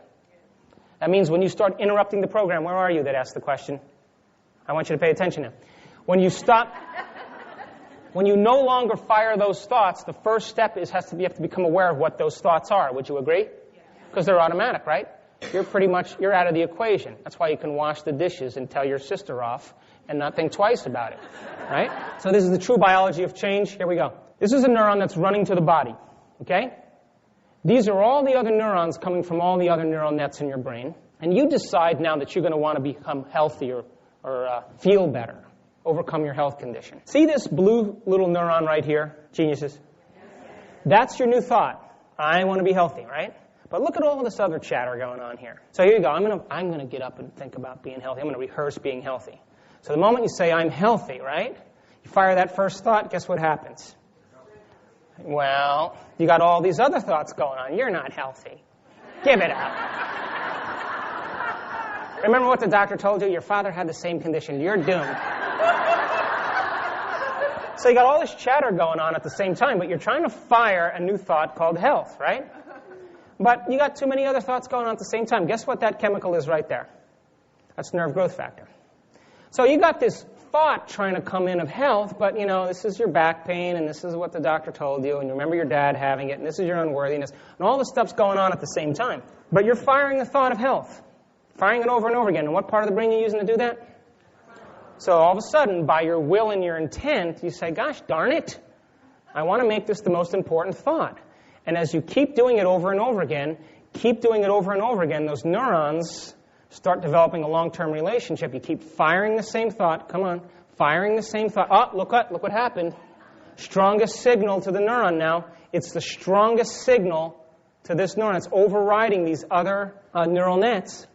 That means when you start interrupting the program, where are you that asked the question? I want you to pay attention now. When you no longer fire those thoughts, the first step you have to become aware of what those thoughts are. Would you agree? Because they're automatic, right? You're out of the equation. That's why you can wash the dishes and tell your sister off and not think twice about it, right? So this is the true biology of change. Here we go. This is a neuron that's running to the body, okay? These are all the other neurons coming from all the other neural nets in your brain. And you decide now that you're going to want to become healthier or feel better, overcome your health condition. See this blue little neuron right here, geniuses? That's your new thought. I want to be healthy, right? But look at all this other chatter going on here. So here you go. I'm going to get up and think about being healthy. I'm going to rehearse being healthy. So the moment you say, I'm healthy, right? You fire that first thought, guess what happens? Well, you got all these other thoughts going on. You're not healthy. Give it up. Remember what the doctor told you? Your father had the same condition. You're doomed. So you got all this chatter going on at the same time, but you're trying to fire a new thought called health, right? But you got too many other thoughts going on at the same time. Guess what that chemical is right there? That's nerve growth factor. So you got this thought trying to come in of health, but, this is your back pain, and this is what the doctor told you, and you remember your dad having it, and this is your unworthiness, and all this stuff's going on at the same time. But you're firing the thought of health, firing it over and over again. And what part of the brain are you using to do that? So all of a sudden, by your will and your intent, you say, gosh, darn it, I want to make this the most important thought. And as you keep doing it over and over again, those neurons start developing a long-term relationship. You keep firing the same thought. Come on. Firing the same thought. Oh, look what happened. Strongest signal to the neuron now. It's the strongest signal to this neuron. It's overriding these other neural nets.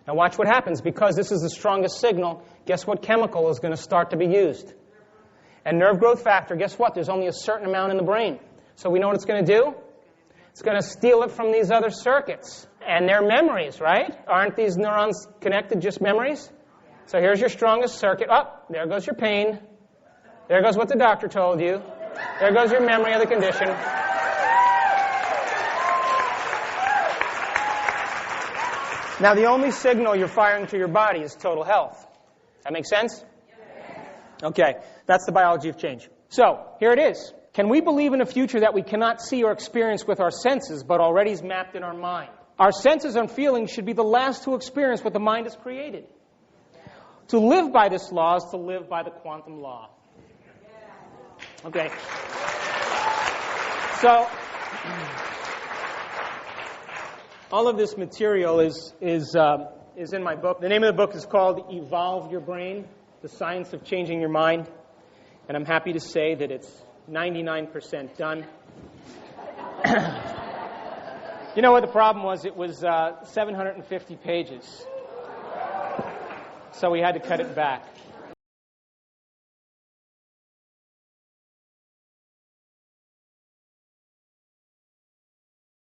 Now watch what happens. Because this is the strongest signal, guess what chemical is going to start to be used? And nerve growth factor, guess what? There's only a certain amount in the brain. So we know what it's going to do? It's going to steal it from these other circuits. And they're memories, right? Aren't these neurons connected, just memories? So here's your strongest circuit. Oh, there goes your pain. There goes what the doctor told you. There goes your memory of the condition. Now, the only signal you're firing to your body is total health. That make sense? Okay, that's the biology of change. So, here it is. Can we believe in a future that we cannot see or experience with our senses, but already is mapped in our mind? Our senses and feelings should be the last to experience what the mind has created. To live by this law is to live by the quantum law. Okay. So, all of this material is in my book. The name of the book is called Evolve Your Brain, The Science of Changing Your Mind. And I'm happy to say that it's 99% done. You know what the problem was? It was 750 pages. So we had to cut it back.